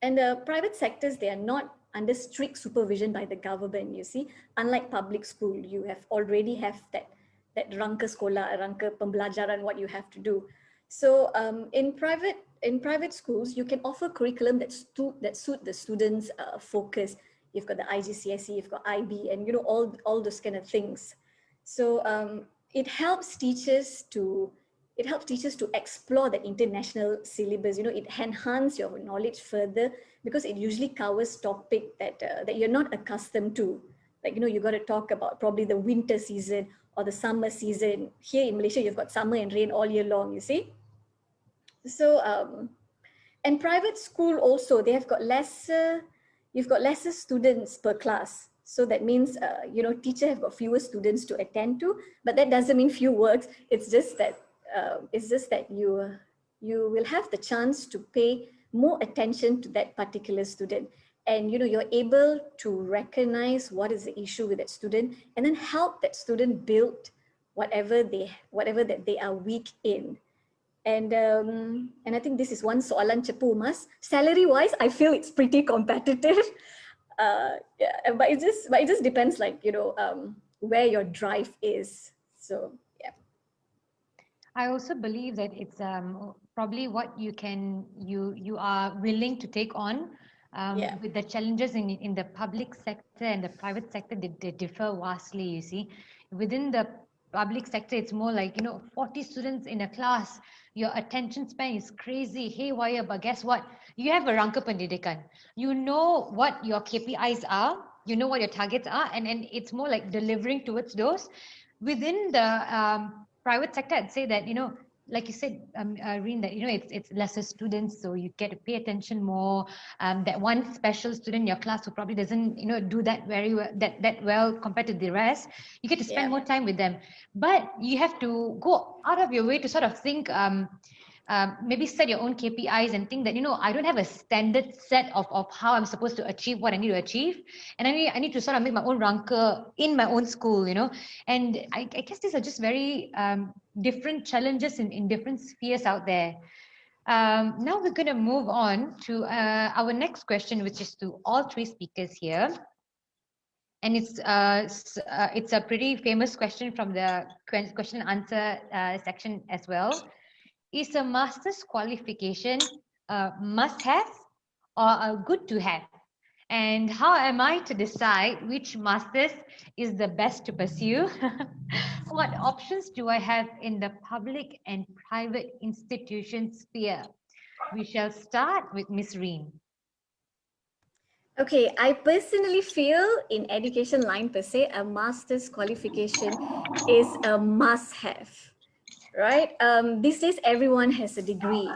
And the private sectors, they are not under strict supervision by the government, you see. Unlike public school, you already have that rangka sekolah, rangka pembelajaran, what you have to do. So in private schools, you can offer curriculum that suit the students' focus. You've got the IGCSE, you've got IB, and you know all those kind of things. So it helps teachers to explore the international syllabus. You know, it enhances your knowledge further because it usually covers topic that you're not accustomed to. Like, you know, you got to talk about probably the winter season or the summer season. Here in Malaysia, you've got summer and rain all year long, you see. So, and private school also, you've got lesser students per class. So that means, you know, teacher have got fewer students to attend to, but that doesn't mean few works. It's just that you will have the chance to pay more attention to that particular student. And, you know, you're able to recognize what is the issue with that student and then help that student build whatever that they are weak in. And I think this is one soalan cepu, Mas. Salary wise, I feel it's pretty competitive. Yeah, but it just depends, like, you know, where your drive is. So yeah. I also believe that it's probably what you are willing to take on. Yeah. With the challenges in the public sector and the private sector, they differ vastly, you see. Within the public sector, it's more like, you know, 40 students in a class, your attention span is crazy, haywire, but guess what? You have a rangka pendidikan. You know what your KPIs are, you know what your targets are, and it's more like delivering towards those. Within the private sector, I'd say that, you know, like you said, Rheem, that, you know, it's lesser students, so you get to pay attention more. That one special student in your class who probably doesn't, you know, do that very well, that well compared to the rest, you get to spend more time with them. But you have to go out of your way to sort of think, maybe set your own KPIs and think that, you know, I don't have a standard set of how I'm supposed to achieve what I need to achieve. And I need to sort of make my own ranker in my own school, you know. And I guess these are just very different challenges in different spheres out there. Now we're going to move on to our next question, which is to all three speakers here. And it's a pretty famous question from the question and answer section as well. Is a master's qualification a must-have or a good to have? And how am I to decide which master's is the best to pursue? What options do I have in the public and private institution sphere? We shall start with Ms. Rheem. Okay, I personally feel in education line per se, a master's qualification is a must-have, right? These days, everyone has a degree.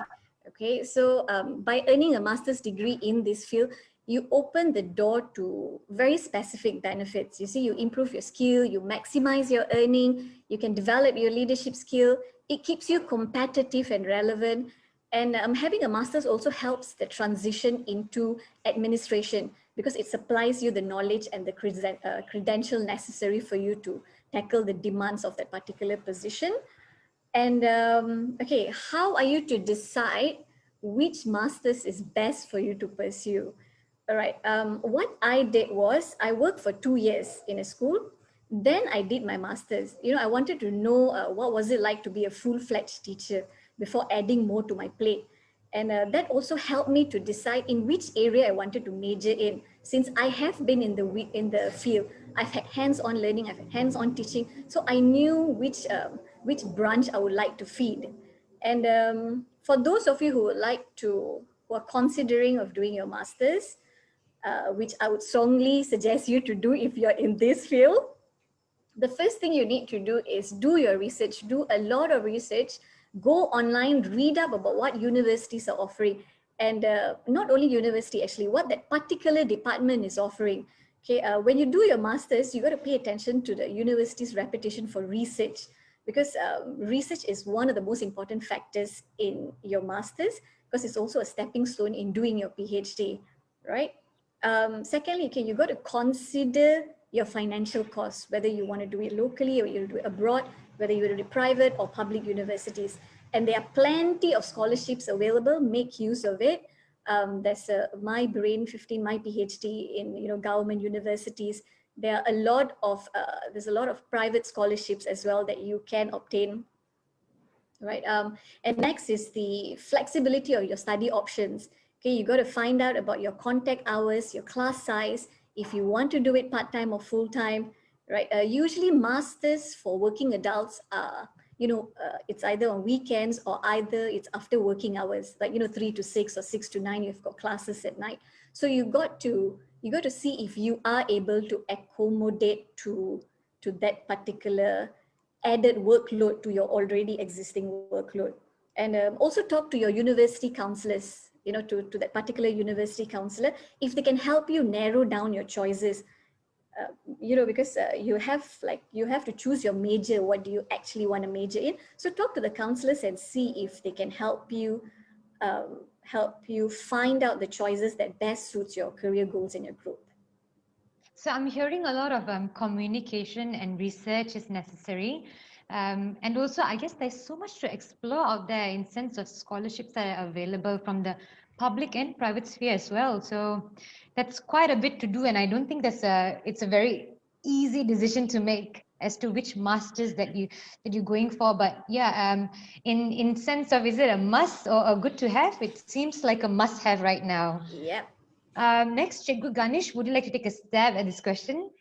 Okay, so by earning a master's degree in this field, you open the door to very specific benefits. You see, you improve your skill, you maximize your earning, you can develop your leadership skill. It keeps you competitive and relevant. And having a master's also helps the transition into administration because it supplies you the knowledge and the credential necessary for you to tackle the demands of that particular position. And okay, how are you to decide which master's is best for you to pursue? All right, what I did was I worked for 2 years in a school. Then I did my master's. You know, I wanted to know what was it like to be a full-fledged teacher before adding more to my plate. And that also helped me to decide in which area I wanted to major in. Since I have been in the field, I've had hands-on learning, I've had hands-on teaching, so I knew which branch I would like to feed. And for those of you who are considering of doing your masters, which I would strongly suggest you to do if you're in this field, the first thing you need to do is do your research, do a lot of research Go online, read up about what universities are offering. And not only university, actually, what that particular department is offering. Okay, when you do your master's, you got to pay attention to the university's reputation for research, because research is one of the most important factors in your master's, because it's also a stepping stone in doing your PhD, right? Secondly, okay, you got to consider your financial costs, whether you want to do it locally or you do it abroad, whether you do it private or public universities. And there are plenty of scholarships available. Make use of it. There's My Brain 15, My PhD in government universities. There are a lot of there's a lot of private scholarships as well that you can obtain, right? And next is the flexibility of your study options. Okay, you got to find out about your contact hours, your class size, if you want to do it part-time or full-time, right? Usually masters for working adults are, it's either on weekends or either it's after working hours, like 3 to 6 or 6 to 9, you've got classes at night. So you got to see if you are able to accommodate to that particular added workload to your already existing workload. And also talk to your university counselors, to that particular university counselor, if they can help you narrow down your choices. Because you have to choose your major. What do you actually want to major in? So talk to the counselors and see if they can help you find out the choices that best suits your career goals in your group. So I'm hearing a lot of communication and research is necessary. And also, I guess there's so much to explore out there in sense of scholarships that are available from the public and private sphere as well. So that's quite a bit to do. And I don't think it's a very easy decision to make as to which masters that you're going for. But yeah, in sense of, is it a must or a good to have? It seems like a must have right now. Yeah. Next, Chico Ganesh, would you like to take a stab at this question?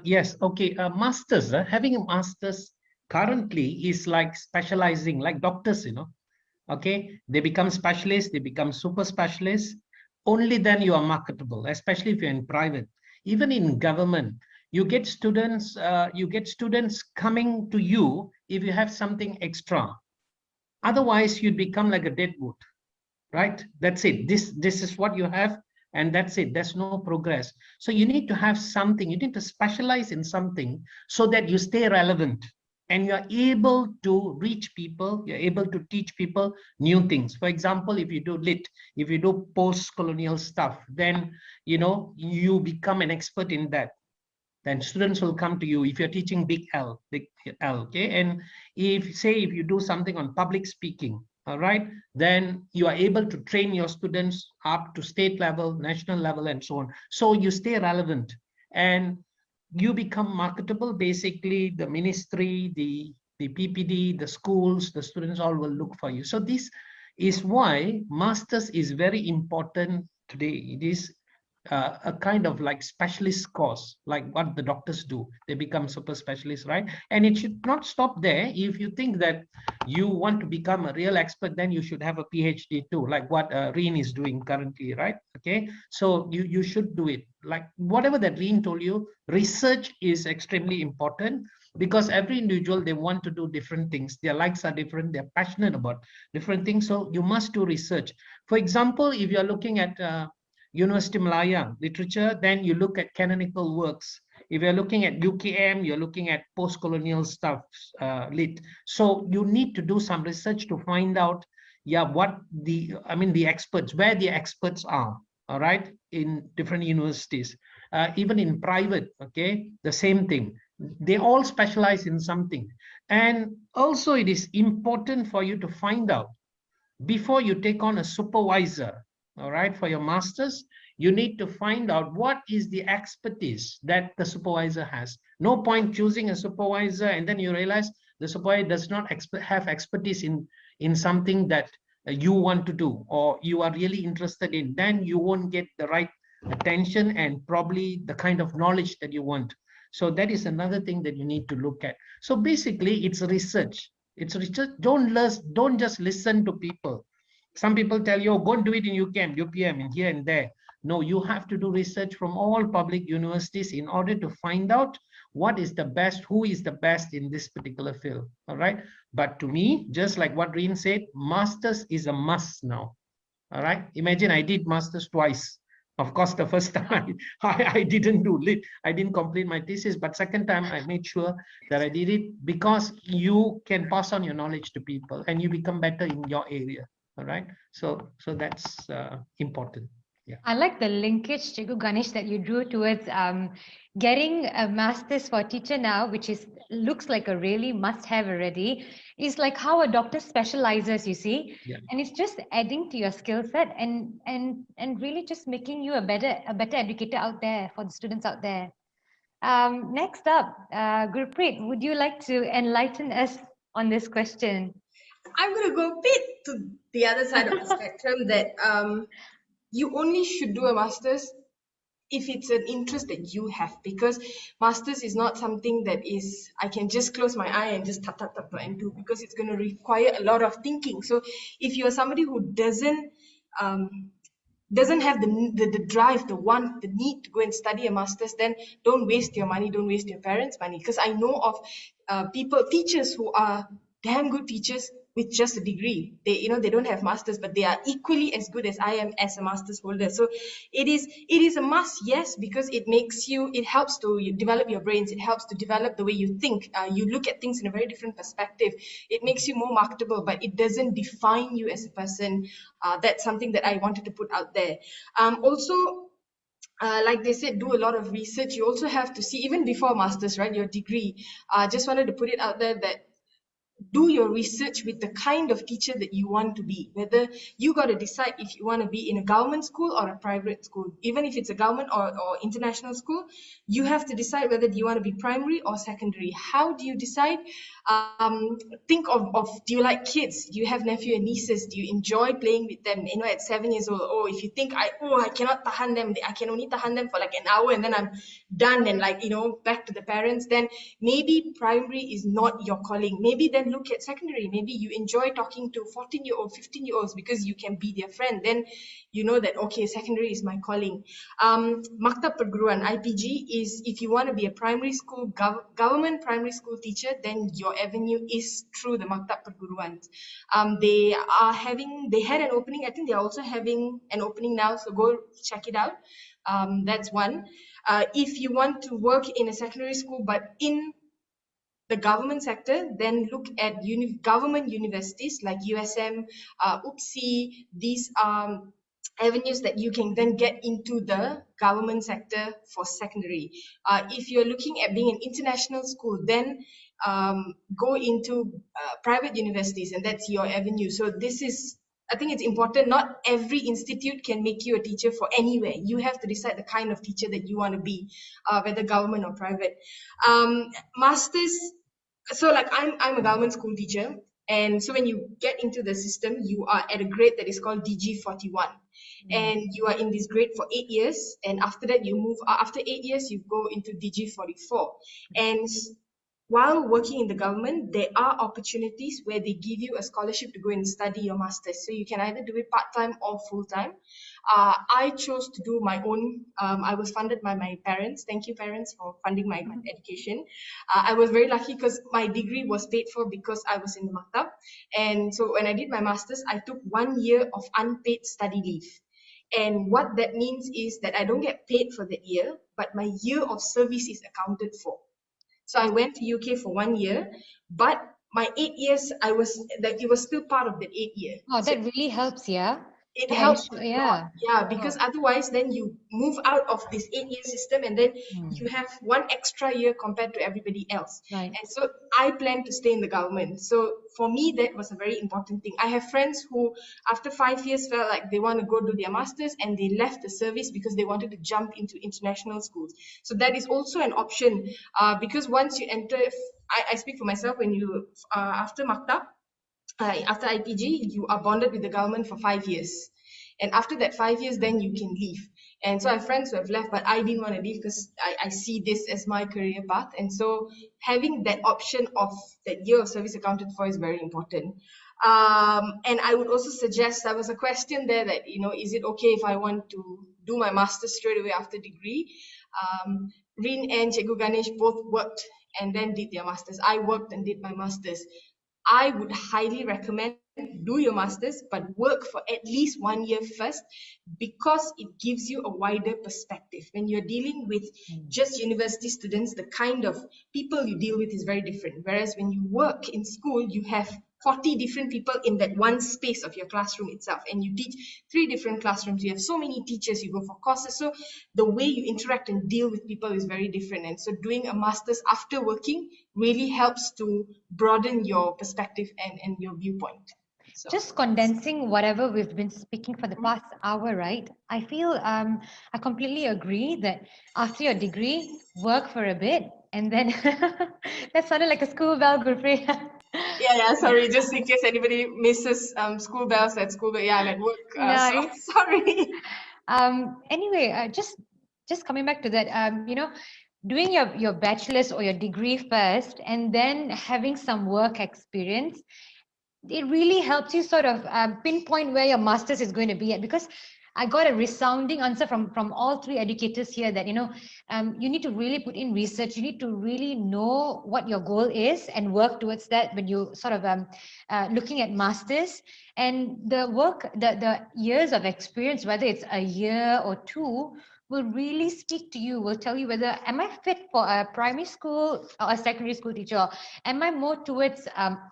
Yes, okay. Masters, having a master's currently is like specializing, like doctors, okay? They become specialists, they become super specialists. Only then you are marketable, especially if you're in private. Even in government, you get students coming to you if you have something extra. Otherwise, you'd become like a dead wood, right? That's it. This is what you have. And that's it. There's no progress. So you need to have something. You need to specialize in something so that you stay relevant and you're able to reach people. You're able to teach people new things. For example, if you do lit, if you do post-colonial stuff, then you become an expert in that. Then students will come to you if you're teaching big L, okay? And if you do something on public speaking, all right, then you are able to train your students up to state level, national level, and so on. So you stay relevant and you become marketable. Basically, the ministry, the PPD, the schools, the students all will look for you. So this is why masters is very important today. It is a kind of like specialist course, like what the doctors do. They become super specialists, right? And it should not stop there. If you think that you want to become a real expert, then you should have a PhD too, like what Rheem is doing currently, right? Okay, so you should do it. Like whatever that Rheem told you, research is extremely important, because every individual, they want to do different things. Their likes are different. They're passionate about different things. So you must do research. For example, if you're looking at University Malaya literature, then you look at canonical works. If you're looking at UKM, you're looking at post-colonial stuff, lit. So you need to do some research to find out, what the experts, where the experts are, all right, in different universities, even in private, okay, the same thing. They all specialize in something. And also it is important for you to find out before you take on a supervisor, all right, for your masters, you need to find out what is the expertise that the supervisor has. No point choosing a supervisor and then you realize the supervisor does not have expertise in something that you want to do or you are really interested in. Then you won't get the right attention and probably the kind of knowledge that you want. So that is another thing that you need to look at. So basically, it's research. It's research. Don't just listen to people. Some people tell you, oh, go and do it in UKM, UPM, and here and there. No, you have to do research from all public universities in order to find out what is the best, who is the best in this particular field. All right. But to me, just like what Rheem said, masters is a must now. All right. Imagine I did masters twice. Of course, the first time I didn't do lit, I didn't complete my thesis, but second time I made sure that I did it, because you can pass on your knowledge to people and you become better in your area. All right. So that's important. Yeah. I like the linkage, Chico Ganesh, that you drew towards getting a master's for a teacher now, which looks like a really must-have already. Is like how a doctor specializes, you see, Yeah. and it's just adding to your skill set and really just making you a better educator out there for the students out there. Next up, Gurpreet, would you like to enlighten us on this question? I'm going to go a bit to the other side of the spectrum, that you only should do a master's if it's an interest that you have, because masters is not something that is I can just close my eye and just tap and do, because it's going to require a lot of thinking. So if you're somebody who doesn't have the drive, the want, the need to go and study a master's, then don't waste your money, don't waste your parents' money. Because I know of teachers who are damn good teachers with just a degree. They don't have masters, but they are equally as good as I am as a master's holder. So it is a must, yes, because it helps to develop your brains. It helps to develop the way you think. You look at things in a very different perspective. It makes you more marketable, but it doesn't define you as a person. That's something that I wanted to put out there. Also, like they said, do a lot of research. You also have to see, even before masters, right, your degree. Just wanted to put it out there that do your research with the kind of teacher that you want to be. Whether you got to decide if you want to be in a government school or a private school. Even if it's a government or international school, you have to decide whether you want to be primary or secondary. How do you decide? Think of do you like kids? Do you have nephew and nieces? Do you enjoy playing with them? At 7 years old, if you think I cannot tahan them, I can only tahan them for like an hour and then I'm done and back to the parents, then maybe primary is not your calling. Maybe then look at secondary. Maybe you enjoy talking to 14-year-old, 15-year-olds because you can be their friend. Then you know that, okay, secondary is my calling. Maktab Perguruan, IPG, is if you want to be a primary school, government primary school teacher, then your avenue is through the Maktab Perguruan. They had an opening. I think they're also having an opening now, so go check it out. That's one. If you want to work in a secondary school but in the government sector, then look at government universities like USM, UPSI. These are avenues that you can then get into the government sector for secondary. If you're looking at being an international school, then go into private universities, and that's your avenue. So I think it's important. Not every institute can make you a teacher for anywhere. You have to decide the kind of teacher that you want to be, whether government or private. Masters. So like I'm a government school teacher, and so when you get into the system, you are at a grade that is called DG41, and you are in this grade for 8 years, and after that you move. After 8 years, you go into DG44, and while working in the government, there are opportunities where they give you a scholarship to go and study your master's. So you can either do it part-time or full-time. I chose to do my own. I was funded by my parents. Thank you, parents, for funding my education. I was very lucky because my degree was paid for because I was in the Maktab. And so when I did my master's, I took 1 year of unpaid study leave. And what that means is that I don't get paid for the year, but my year of service is accounted for. So I went to UK for 1 year, but my 8 years, it was still part of that 8 year. Oh, that really helps, yeah. It helps a lot, yeah, because otherwise then you move out of this 8-year system and then you have 1 extra year compared to everybody else. Right. And so I plan to stay in the government. So for me, that was a very important thing. I have friends who, after 5 years, felt like they want to go do their masters and they left the service because they wanted to jump into international schools. So that is also an option, because once you enter, I speak for myself, when you, after Maktab, after IPG, you are bonded with the government for 5 years. And after that 5 years, then you can leave. And so I have friends who have left, but I didn't want to leave because I see this as my career path. And so having that option of that year of service accounted for is very important. And I would also suggest, there was a question there that, is it okay if I want to do my master's straight away after degree? Rheem and Chico Ganesh both worked and then did their masters. I worked and did my masters. I would highly recommend do your masters, but work for at least 1 year first, because it gives you a wider perspective. When you're dealing with just university students, the kind of people you deal with is very different. Whereas when you work in school, you have 40 different people in that one space of your classroom itself, and you teach 3 different classrooms. You have so many teachers, you go for courses, so the way you interact and deal with people is very different. And so doing a master's after working really helps to broaden your perspective and your viewpoint. So Just condensing whatever we've been speaking for the past hour, right? I feel I completely agree that after your degree, work for a bit, and then that sounded like a school bell, Gurpreet. yeah, sorry, just in case anybody misses school bells at school, but yeah, I'm at work, so Nice. sorry. Anyway, just coming back to that, you know, doing your bachelor's or your degree first, and then having some work experience, it really helps you sort of pinpoint where your master's is going to be at. Because I got a resounding answer from all 3 educators here that, you know, you need to really put in research. You need to really know what your goal is and work towards that when you sort of looking at masters. And the work, the years of experience, whether it's a year or 2, will really speak to you, will tell you whether am I fit for a primary school or a secondary school teacher, or am I more towards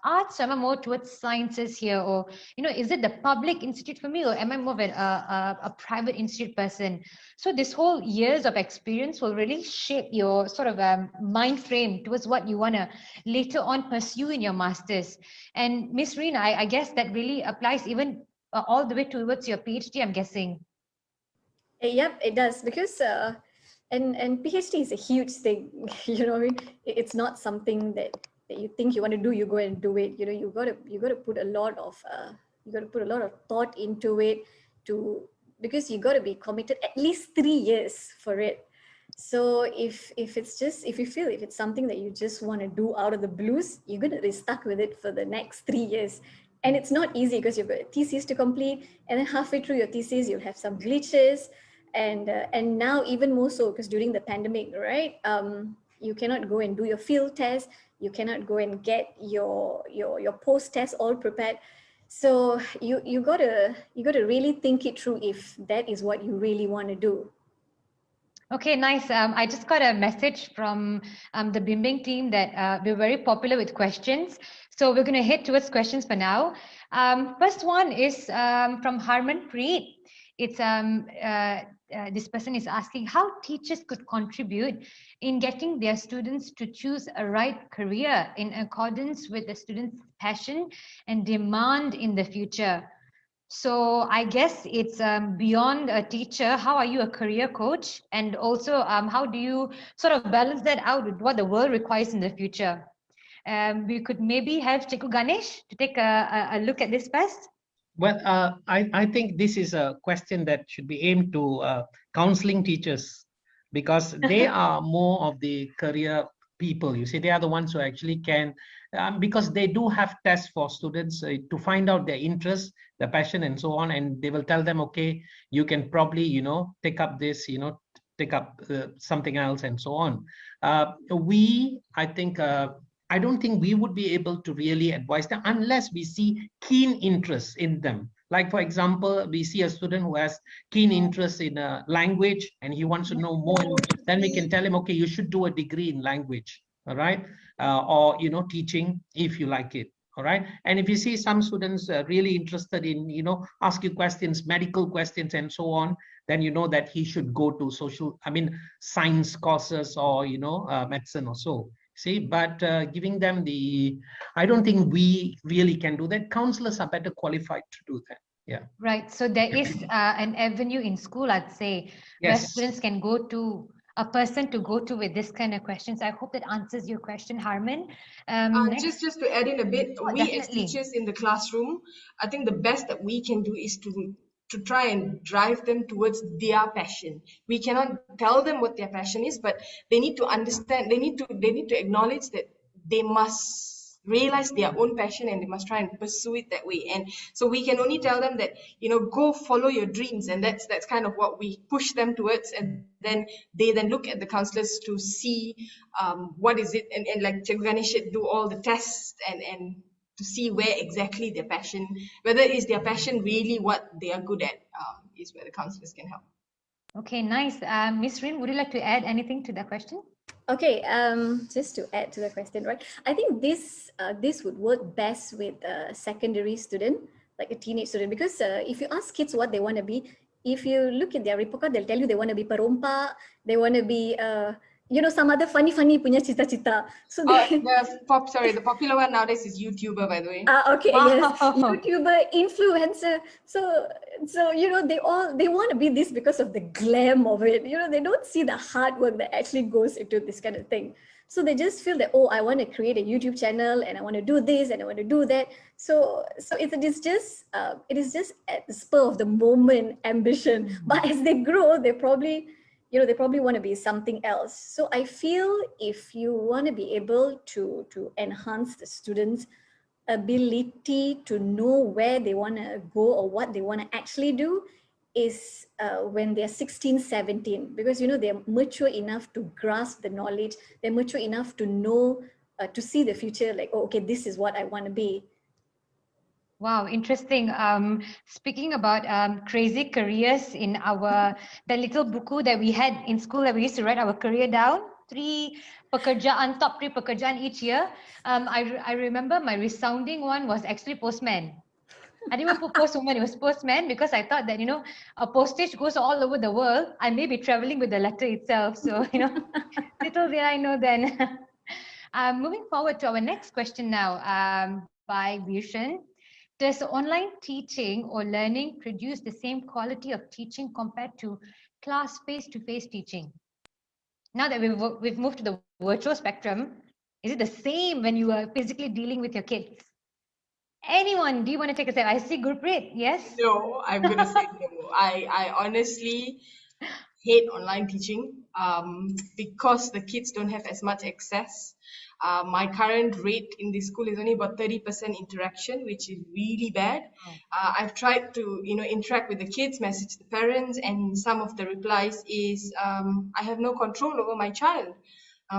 arts, am I more towards sciences here, or, you know, is it the public institute for me, or am I more of a private institute person? So this whole years of experience will really shape your sort of mind frame towards what you want to later on pursue in your masters. And Miss Rheem, I guess that really applies even all the way towards your PhD, I'm guessing. Yep, it does, because and PhD is a huge thing. You know, I mean, it's not something that you think you want to do, you go and do it. You know, you got to put a lot of thought into it, because you got to be committed at least 3 years for it. So if you feel if it's something that you just want to do out of the blues, you're going to be stuck with it for the next 3 years. And it's not easy, because you've got a thesis to complete, and then halfway through your thesis, you'll have some glitches. And now even more so, because during the pandemic, right, you cannot go and do your field test, you cannot go and get your post test all prepared. So you gotta really think it through if that is what you really want to do. Okay, nice. I just got a message from the BIMBING team that we're very popular with questions. So we're going to head towards questions for now. First one is from Harmanpreet. It's this person is asking how teachers could contribute in getting their students to choose a right career in accordance with the students' passion and demand in the future. So I guess it's beyond a teacher. How are you a career coach? And also, how do you sort of balance that out with what the world requires in the future? We could maybe have Chico Ganesh to take a look at this first. Well, I think this is a question that should be aimed to counseling teachers, because they are more of the career people. You see, they are the ones who actually can, because they do have tests for students to find out their interests, their passion, and so on. And they will tell them, okay, you can probably, you know, take up this, you know, take up something else, and so on. I don't think we would be able to really advise them unless we see keen interest in them. Like, for example, we see a student who has keen interest in a language and he wants to know more, then we can tell him, okay, you should do a degree in language, all right? Or, you know, teaching if you like it, all right? And if you see some students really interested in, you know, ask you questions, medical questions and so on, then you know that he should go to science courses or, you know, medicine or so. See, but giving them I don't think we really can do that. Counselors are better qualified to do that. Yeah. Right. So there is an avenue in school, I'd say, where Yes. students can go to a person to go to with this kind of questions. I hope that answers your question, Harman. Just to add in a bit, we definitely. as teachers in the classroom, I think the best that we can do is to try and drive them towards their passion. We cannot tell them what their passion is, but they need to understand, they need to acknowledge that they must realize their own passion and they must try and pursue it that way. And so we can only tell them that, you know, go follow your dreams, and that's kind of what we push them towards. And then they then look at the counselors to see what is it, and like Chico Ganesh should do all the tests and to see where exactly their passion, whether is their passion really what they are good at, is where the counselors can help. Okay, nice. Miss Rheem, would you like to add anything to that question? Okay, just to add to the question, right? I think this would work best with a secondary student, like a teenage student, because if you ask kids what they want to be, if you look at their report card, they'll tell you they want to be perompak, they want to be, you know, some other funny punya cita-cita. So the popular one nowadays is YouTuber, by the way. Okay, Wow. yes, YouTuber, influencer. So you know, they want to be this because of the glam of it. You know, they don't see the hard work that actually goes into this kind of thing. So they just feel that, oh, I want to create a YouTube channel and I want to do this and I want to do that. So it is just at the spur of the moment ambition. But as they grow, they probably want to be something else. So I feel if you want to be able to enhance the students' ability to know where they want to go or what they want to actually do is when they're 16, 17, because, you know, they're mature enough to grasp the knowledge. They're mature enough to know, to see the future, like, oh, okay, this is what I want to be. Wow, interesting. Speaking about crazy careers in the little buku that we had in school that we used to write our career down, top 3 pekerjaan each year. I remember my resounding one was actually postman. I didn't even put postwoman, it was postman, because I thought that, you know, a postage goes all over the world. I may be traveling with the letter itself. So, you know, little did I know then. Moving forward to our next question now, by Veereen. Does online teaching or learning produce the same quality of teaching compared to class face-to-face teaching? Now that we've moved to the virtual spectrum, is it the same when you are physically dealing with your kids? Anyone, do you want to take a step? I see Gurpreet, yes? No, I'm going to say no. I honestly hate online teaching because the kids don't have as much access. My current rate in this school is only about 30% interaction, which is really bad. I've tried to, you know, interact with the kids, message the parents, and some of the replies is, I have no control over my child.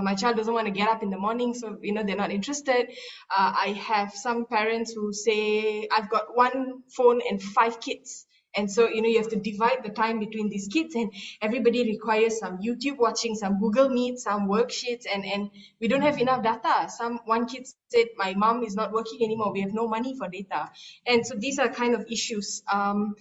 My child doesn't want to get up in the morning, so, you know, they're not interested. I have some parents who say, I've got one phone and 5 kids. And so, you know, you have to divide the time between these kids, and everybody requires some YouTube watching, some Google Meet, some worksheets, and we don't have enough data. One kid said, my mom is not working anymore. We have no money for data. And so these are kind of issues. And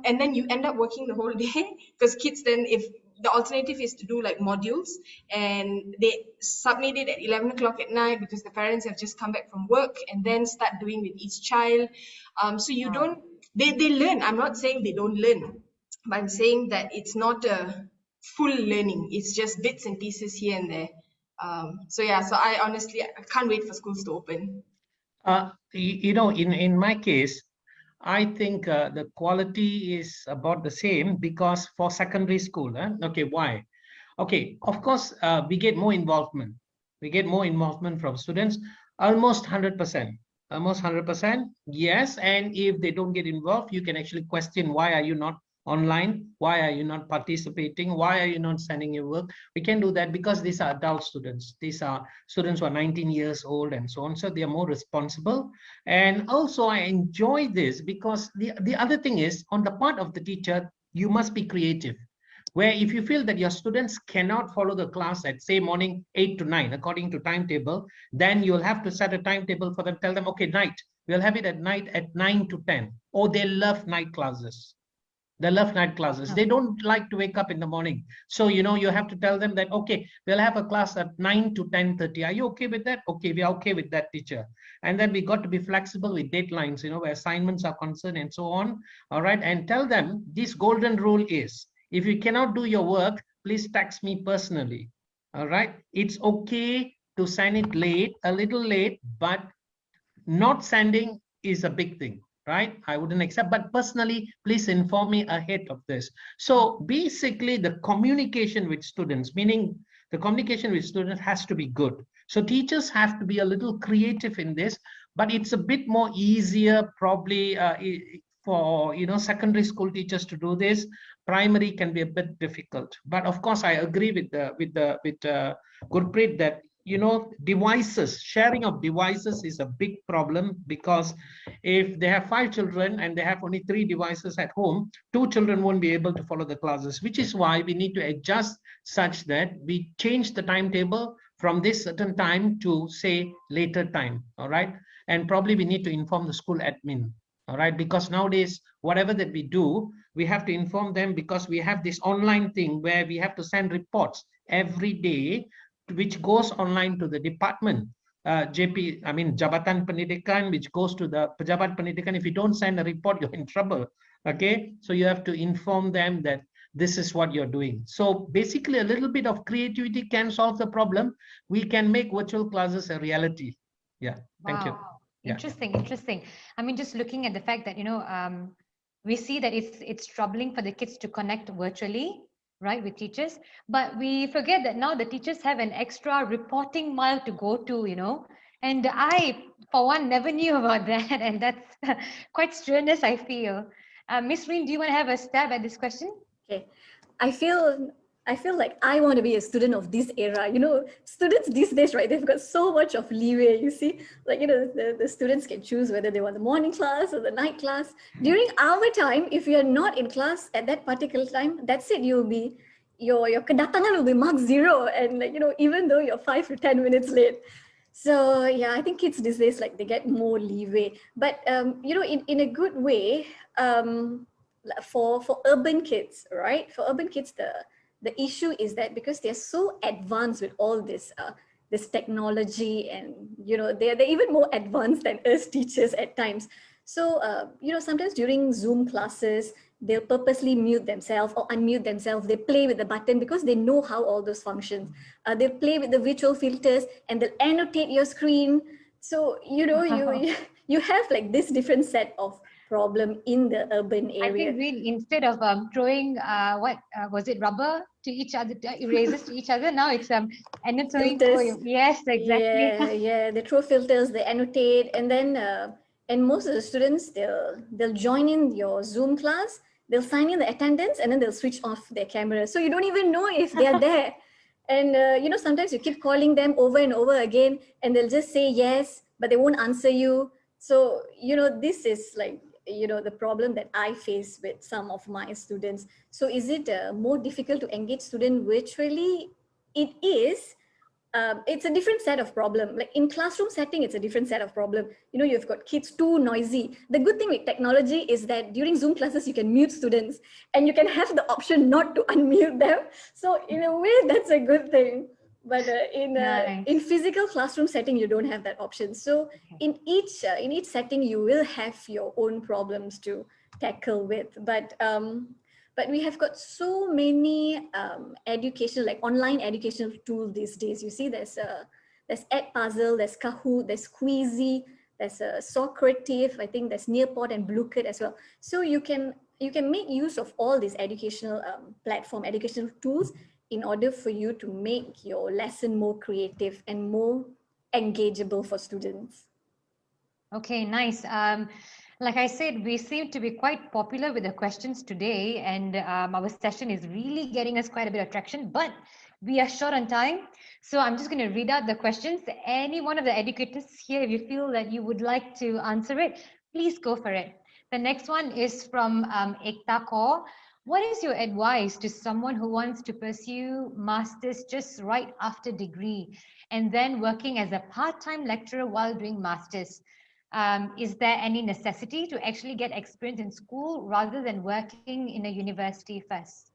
then you end up working the whole day because kids then, if the alternative is to do like modules, and they submit it at 11 o'clock at night because the parents have just come back from work, and then start doing with each child. So you don't, they learn. I'm not saying they don't learn, but I'm saying that it's not a full learning. It's just bits and pieces here and there. So I honestly, I can't wait for schools to open. You know, in my case, I think the quality is about the same, because for secondary school, okay, why? Okay, of course, we get more involvement. We get more involvement from students, almost 100%. Almost 100%, yes. And if they don't get involved, you can actually question, why are you not online? Why are you not participating? Why are you not sending your work? We can do that because these are adult students. These are students who are 19 years old and so on. So they are more responsible. And also I enjoy this because the other thing is, on the part of the teacher, you must be creative. Where if you feel that your students cannot follow the class at, say, morning 8 to 9, according to timetable, then you'll have to set a timetable for them, tell them, okay, night, we'll have it at night at 9 to 10. Or they love night classes. They love night classes. They don't like to wake up in the morning. So, you know, you have to tell them that, okay, we'll have a class at 9 to 10:30. Are you okay with that? Okay, we are okay with that, teacher. And then we got to be flexible with deadlines, you know, where assignments are concerned and so on. All right. And tell them this golden rule is, if you cannot do your work, please text me personally. All right. It's okay to send it late, a little late, but not sending is a big thing, right? I wouldn't accept, but personally, please inform me ahead of this. So basically the communication with students, meaning the communication with students has to be good. So teachers have to be a little creative in this, but it's a bit more easier probably for secondary school teachers to do this. Primary can be a bit difficult, but of course I agree with Gurpreet that devices, sharing of devices is a big problem, because if they have 5 children and they have only 3 devices at home, 2 children won't be able to follow the classes, which is why we need to adjust such that we change the timetable from this certain time to say later time. All right. And probably we need to inform the school admin. All right. Because nowadays, whatever that we do, we have to inform them, because we have this online thing where we have to send reports every day, which goes online to the department, Jabatan Pendidikan, which goes to the Pejabat Pendidikan. If you don't send a report, you're in trouble. Okay, so you have to inform them that this is what you're doing. So basically, a little bit of creativity can solve the problem. We can make virtual classes a reality. Yeah, thank you. Yeah. Interesting. I mean, just looking at the fact that, we see that it's troubling for the kids to connect virtually, right, with teachers, but we forget that now the teachers have an extra reporting mile to go to, and I, for one, never knew about that, and that's quite strenuous, I feel. Miss Rheem, do you want to have a stab at this question? Okay, I feel like I want to be a student of this era. Students these days, right? They've got so much of leeway. You see, like the students can choose whether they want the morning class or the night class. During our time, if you're not in class at that particular time, that's it. You'll be your kedatangan will be marked 0, and even though you're 5 to 10 minutes late. So yeah, I think kids these days, like, they get more leeway, but in a good way. For urban kids, right? For urban kids, the issue is that because they're so advanced with all this technology, and they're even more advanced than us teachers at times. So sometimes during Zoom classes, they'll purposely mute themselves or unmute themselves. They play with the button because they know how all those functions. They'll play with the virtual filters, and they'll annotate your screen. So you have like this different set of problem in the urban area. I think instead of throwing was it, rubber to each other, erasers to each other, now it's annotating. Yes, exactly. Yeah, they throw filters, they annotate, and then and most of the students, they'll join in your Zoom class, they'll sign in the attendance, and then they'll switch off their camera, so you don't even know if they're there. And sometimes you keep calling them over and over again, and they'll just say yes, but they won't answer you. So this is like the problem that I face with some of my students. So is it more difficult to engage students virtually? It is. It's a different set of problem. Like in classroom setting, it's a different set of problem. You've got kids too noisy. The good thing with technology is that during Zoom classes, you can mute students, and you can have the option not to unmute them. So in a way, that's a good thing. But in physical classroom setting, you don't have that option. So in each setting, you will have your own problems to tackle with. But we have got so many educational, like online educational tools these days. You see, there's Edpuzzle, there's Kahoot, there's Queasy, there's Socrative. I think there's Nearpod and Bluekit as well. So you can make use of all these educational educational tools in order for you to make your lesson more creative and more engageable for students. Okay, nice. Like I said, we seem to be quite popular with the questions today, and our session is really getting us quite a bit of traction, but we are short on time. So I'm just going to read out the questions. Any one of the educators here, if you feel that you would like to answer it, please go for it. The next one is from Ekta Kaur. What is your advice to someone who wants to pursue masters just right after degree and then working as a part-time lecturer while doing masters? Is there any necessity to actually get experience in school rather than working in a university first?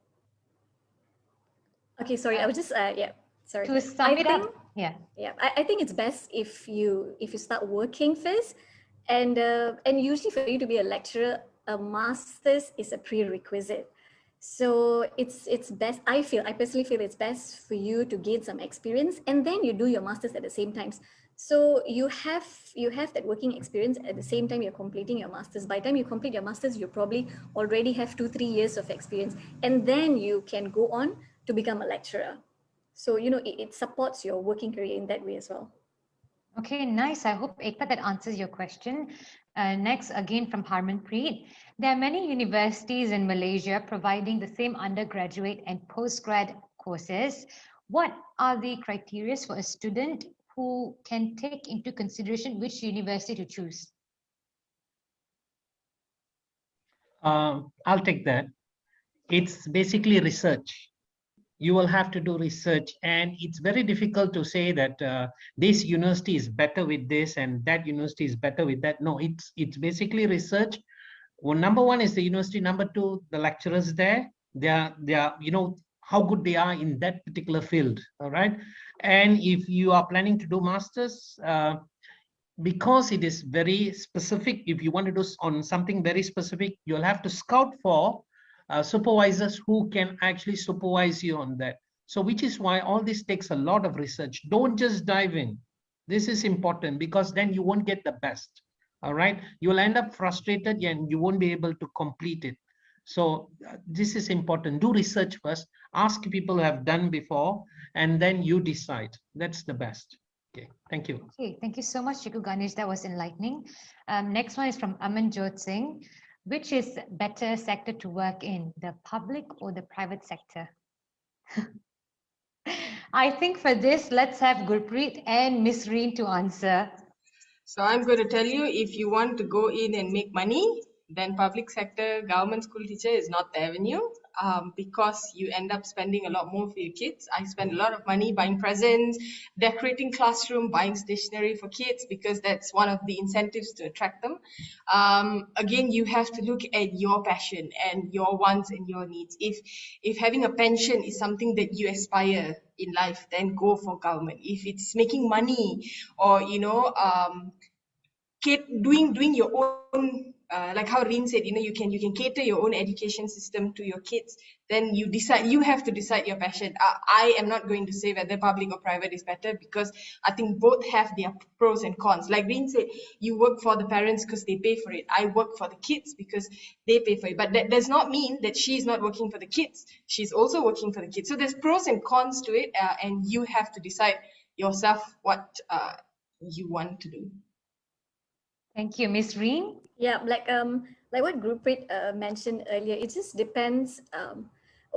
Okay, sorry, I was just sorry. To sum it up, I think it's best if you start working first, and usually for you to be a lecturer, a master's is a prerequisite. So it's best, I personally feel it's best for you to gain some experience, and then you do your master's at the same time. So you have that working experience at the same time you're completing your master's. By the time you complete your master's, you probably already have 2-3 years of experience, and then you can go on to become a lecturer. So, you know, it supports your working career in that way as well. Okay, nice. I hope, Ekta, that answers your question. Next, again from Harmanpreet. There are many universities in Malaysia providing the same undergraduate and postgrad courses. What are the criteria for a student who can take into consideration which university to choose? I'll take that. It's basically research. You will have to do research, and it's very difficult to say that this university is better with this and that university is better with that. No, it's basically research. Well, number one is the university. Number two, the lecturers there. They are you know how good they are in that particular field. All right, and if you are planning to do masters, because it is very specific, if you want to do on something very specific, you'll have to scout for supervisors who can actually supervise you on that. So which is why all this takes a lot of research. Don't just dive in. This is important, because then you won't get the best. All right, you'll end up frustrated and you won't be able to complete it. So this is important. Do research first, ask people who have done before, and then you decide. That's the best. Okay, thank you. Okay, thank you so much, Chico Ganesh. That was enlightening. Next one is from Amanjot Singh. Which is better sector to work in, the public or the private sector? I think for this, let's have Gurpreet and Miss Rheem to answer. So I'm going to tell you, if you want to go in and make money, then public sector government school teacher is not the avenue, because you end up spending a lot more for your kids. I spend a lot of money buying presents, decorating classroom, buying stationery for kids, because that's one of the incentives to attract them. Again, you have to look at your passion and your wants and your needs. If having a pension is something that you aspire in life, then go for government. If it's making money, or doing your own, like how Rheem said, you can cater your own education system to your kids, then you have to decide your passion. I am not going to say whether public or private is better, because I think both have their pros and cons. Like Rheem said, you work for the parents because they pay for it. I work for the kids because they pay for it. But that does not mean that she's not working for the kids. She's also working for the kids. So there's pros and cons to it, and you have to decide yourself what you want to do. Thank you, Miss Rheem. Yeah, like what Gurpreet mentioned earlier, it just depends.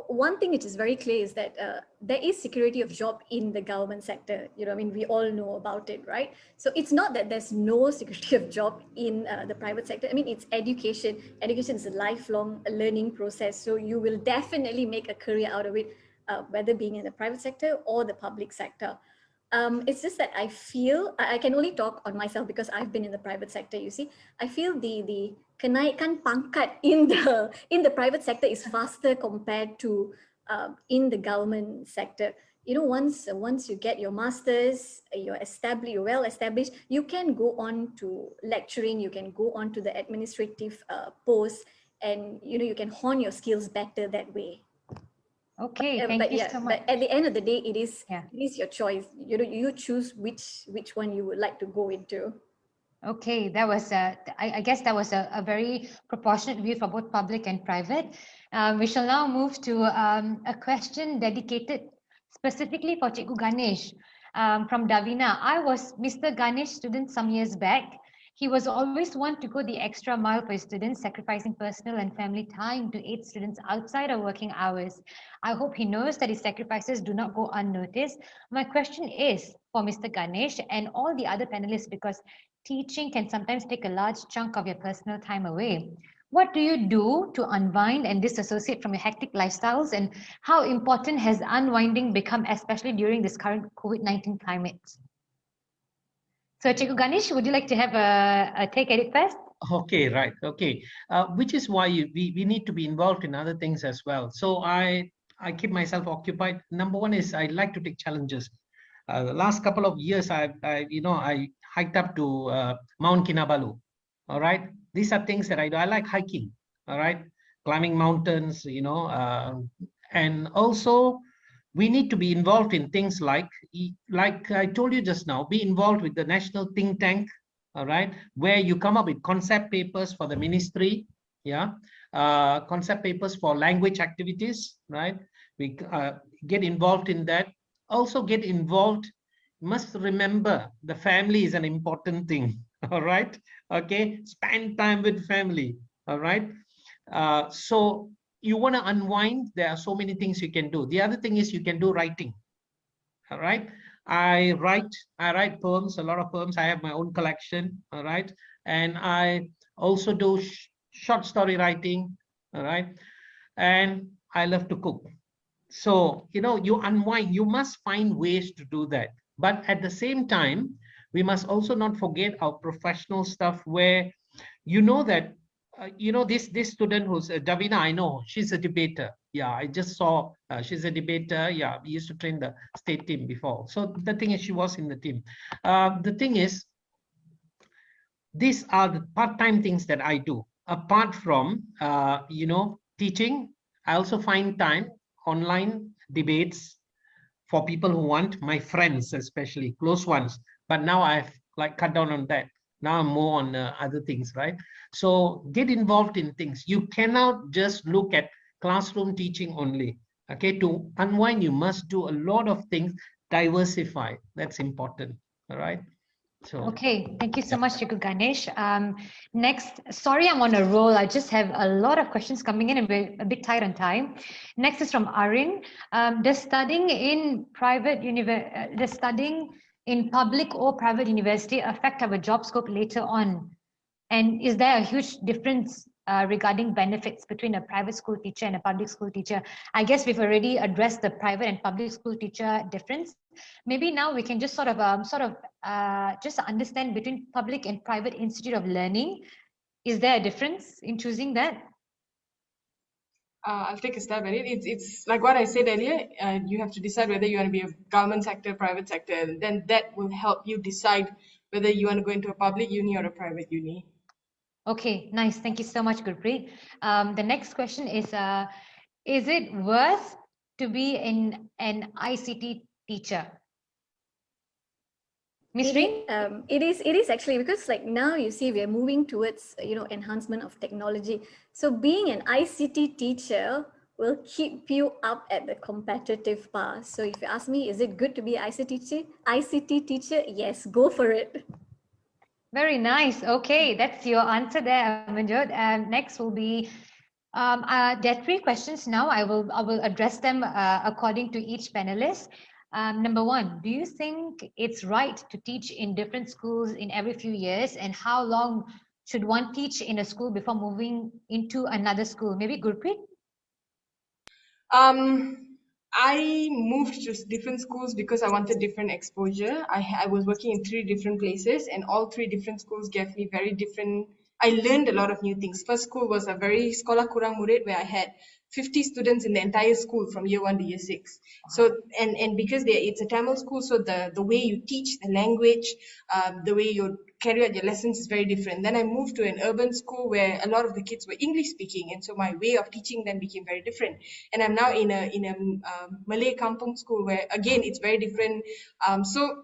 One thing which is very clear is that there is security of job in the government sector. I mean, we all know about it, right? So it's not that there's no security of job in the private sector. I mean, it's education. Education is a lifelong learning process. So you will definitely make a career out of it, whether being in the private sector or the public sector. It's just that I feel, I can only talk on myself because I've been in the private sector, you see. I feel the kenaikan pangkat in the private sector is faster compared to in the government sector. Once you get your masters, you're well established, you can go on to lecturing, you can go on to the administrative post, and you can hone your skills better that way. Okay, thank you so much. But at the end of the day, it is your choice. You choose which one you would like to go into. Okay, that was I guess that was a very proportionate view for both public and private. We shall now move to a question dedicated specifically for Cikgu Ganesh from Davina. I was Mr. Ganesh student some years back. He was always one to go the extra mile for his students, sacrificing personal and family time to aid students outside of working hours. I hope he knows that his sacrifices do not go unnoticed. My question is for Mr. Ganesh and all the other panelists, because teaching can sometimes take a large chunk of your personal time away. What do you do to unwind and disassociate from your hectic lifestyles, and how important has unwinding become, especially during this current COVID-19 climate? So, Cikgu Ganesh, would you like to have a take at it first? Okay, right. Okay. Which is why we need to be involved in other things as well. So I keep myself occupied. Number one is I like to take challenges. The last couple of years, I hiked up to Mount Kinabalu. All right. These are things that I do. I like hiking. All right. Climbing mountains, and also we need to be involved in things like I told you just now, be involved with the national think tank, all right, where you come up with concept papers for the ministry, concept papers for language activities, right? We get involved in that. also get involved. You must remember the family is an important thing. All right. Okay. Spend time with family. All right. So you want to unwind. There are so many things you can do. The other thing is you can do writing. All right. I write poems, a lot of poems. I have my own collection. All right. And I also do short story writing. All right. And I love to cook. So, you unwind, you must find ways to do that. But at the same time, we must also not forget our professional stuff where, that, this student who's Davina, I know she's a debater. Yeah, I just saw she's a debater. Yeah, we used to train the state team before. So the thing is, she was in the team. The thing is, these are the part-time things that I do. Apart from, teaching, I also find time online debates for people who want, my friends, especially close ones. But now I've cut down on that. Now I'm more on other things, right? So get involved in things. You cannot just look at classroom teaching only. Okay, to unwind, you must do a lot of things, diversify. That's important. All right. So, okay, thank you so much, Chico Ganesh. Next, sorry, I'm on a roll. I just have a lot of questions coming in and we're a bit tight on time. Next is from Arin. Does studying in public or private university affect our job scope later on? And is there a huge difference regarding benefits between a private school teacher and a public school teacher? I guess we've already addressed the private and public school teacher difference. Maybe now we can just sort of just understand between public and private institute of learning. Is there a difference in choosing that? I'll take a stab at it. It's like what I said earlier. You have to decide whether you want to be a government sector, private sector, and then that will help you decide whether you want to go into a public uni or a private uni. Okay, nice. Thank you so much, Gurpreet. The next question is it worth to be an ICT teacher? Ms. Rheem? It is actually, because now you see we are moving towards enhancement of technology. So being an ICT teacher will keep you up at the competitive path. So if you ask me, is it good to be an ICT teacher? Yes, go for it. Very nice. Okay, that's your answer there, Manjot. Next will be there are 3 questions now. I will address them according to each panelist. Number 1, do you think it's right to teach in different schools in every few years? And how long should one teach in a school before moving into another school? Maybe Gurpreet? I moved to different schools because I wanted different exposure. I was working in 3 different places, and all 3 different schools gave me very different. I learned a lot of new things. First school was a very sekolah kurang murid, where I had 50 students in the entire school from year 1 to year 6. So and because it's a Tamil school, so the way you teach the language, the way you carry out your lessons is very different. Then I moved to an urban school where a lot of the kids were English speaking, and so my way of teaching them became very different. And I'm now in a Malay kampung school where again it's very different. So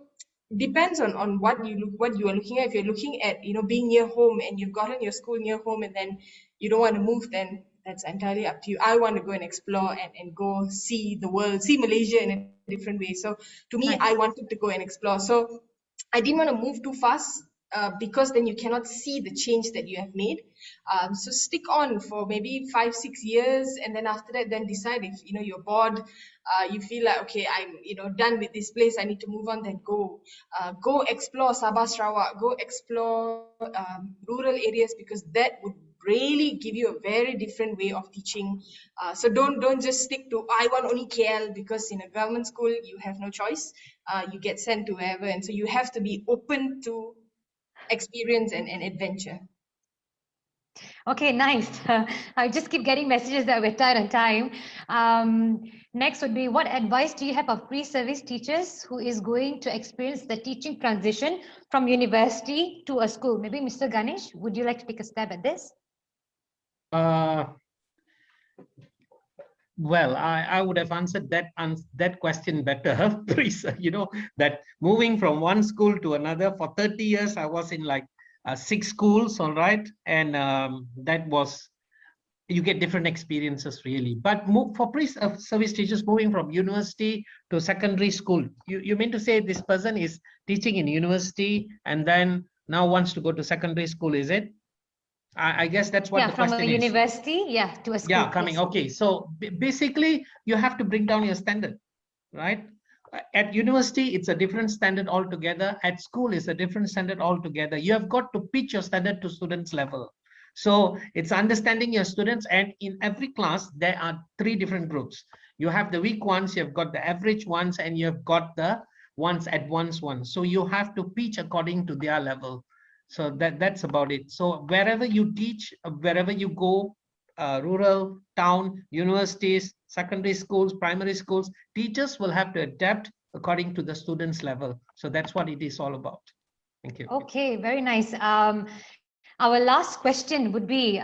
depends on what you are looking at. If you're looking at being near home and you've gotten your school near home and then you don't want to move, then that's entirely up to you. I want to go and explore and go see the world, see Malaysia in a different way. So to me, I wanted to go and explore. So I didn't want to move too fast. Because then you cannot see the change that you have made. So stick on for maybe 5-6 years, and then after that, then decide if you're bored, you feel like, okay, I'm done with this place, I need to move on. Then go explore Sabah, Sarawak, go explore rural areas, because that would really give you a very different way of teaching. So don't just stick to I want only KL, because in a government school you have no choice. You get sent to wherever, and so you have to be open to experience and adventure. Okay, nice. I just keep getting messages that we're tight on time. Next would be, what advice do you have of pre-service teachers who is going to experience the teaching transition from university to a school? Maybe Mr. Ganesh, would you like to take a stab at this? Well, I would have answered that question better. Please, that moving from one school to another for 30 years, I was in 6 schools, all right, and that was you get different experiences really. But for pre-service teachers moving from university to secondary school, you mean to say this person is teaching in university and then now wants to go to secondary school, is it? I guess that's what the from question a is. university, yeah, to a school. Yeah, coming. Yes. Okay, so basically you have to bring down your standard, right? At university, it's a different standard altogether. At school, it's a different standard altogether. You have got to pitch your standard to students' level. So it's understanding your students, and in every class, there are 3 different groups. You have the weak ones, you've got the average ones, and you've got the advanced ones. So you have to pitch according to their level. So that's about it. So wherever you teach, wherever you go, rural, town, universities, secondary schools, primary schools, teachers will have to adapt according to the students' level. So that's what it is all about. Thank you. Okay, very nice. Our last question would be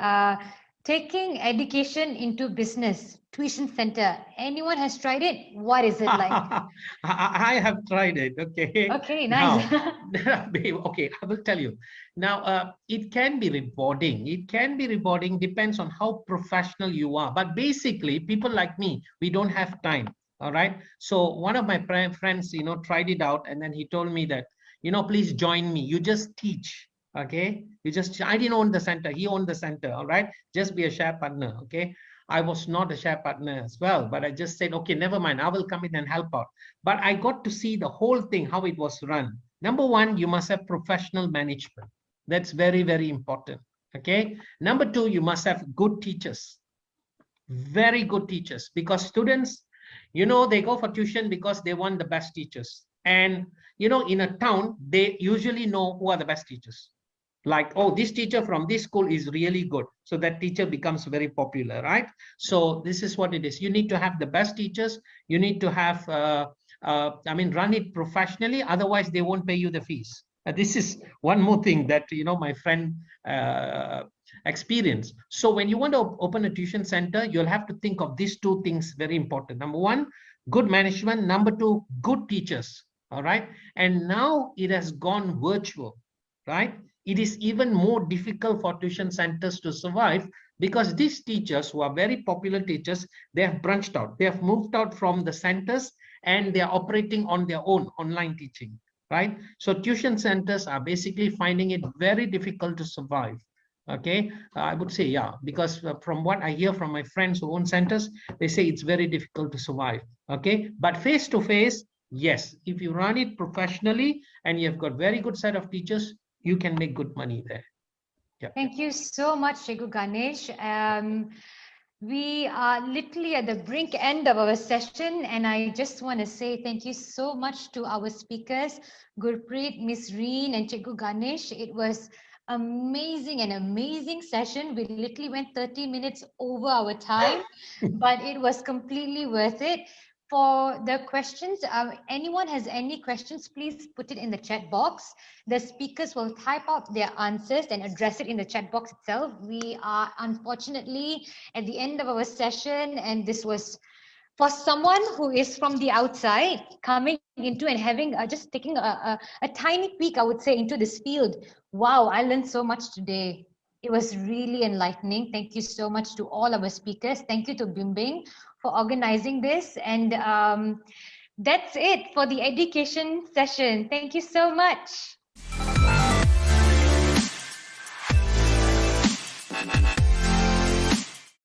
taking education into business, tuition center. Anyone has tried it? What is it like? I have tried it. Okay. Okay, nice. Now, okay, I will tell you. Now, it can be rewarding. It can be rewarding, depends on how professional you are. But basically, people like me, we don't have time. All right. So one of my friends, tried it out, and then he told me that, please join me. You just teach. Okay, I didn't own the center, he owned the center. All right, just be a share partner. Okay, I was not a share partner as well, but I just said, okay, never mind, I will come in and help out. But I got to see the whole thing, how it was run. Number one, you must have professional management. That's very, very important. Okay, number 2, you must have good teachers, very good teachers, because students, they go for tuition because they want the best teachers. And in a town, they usually know who are the best teachers. Like, oh, this teacher from this school is really good. So that teacher becomes very popular, right? So this is what it is. You need to have the best teachers. You need to have, run it professionally. Otherwise, they won't pay you the fees. This is one more thing that, my friend experienced. So when you want to open a tuition center, you'll have to think of these 2 things very important. Number 1, good management. Number 2, good teachers. All right. And now it has gone virtual, right? It is even more difficult for tuition centers to survive because these teachers who are very popular teachers, they have branched out. They have moved out from the centers and they are operating on their own online teaching, right? So tuition centers are basically finding it very difficult to survive. Okay, I would say, yeah, because from what I hear from my friends who own centers, they say it's very difficult to survive. Okay, but face to face, yes, if you run it professionally and you've got very good set of teachers, you can make good money there. Yeah. Thank you so much, Chico Ganesh. We are literally at the brink end of our session, and I just want to say thank you so much to our speakers, Gurpreet, Miss Rheem, and Chico Ganesh. It was an amazing session. We literally went 30 minutes over our time, but it was completely worth it. For the questions, anyone has any questions, please put it in the chat box. The speakers will type out their answers and address it in the chat box itself. We are unfortunately at the end of our session, and this was for someone who is from the outside coming into and having just taking a tiny peek, I would say, into this field. Wow, I learned so much today. It was really enlightening. Thank you so much to all our speakers. Thank you to BIMBING for organizing this. And that's it for the education session. Thank you so much.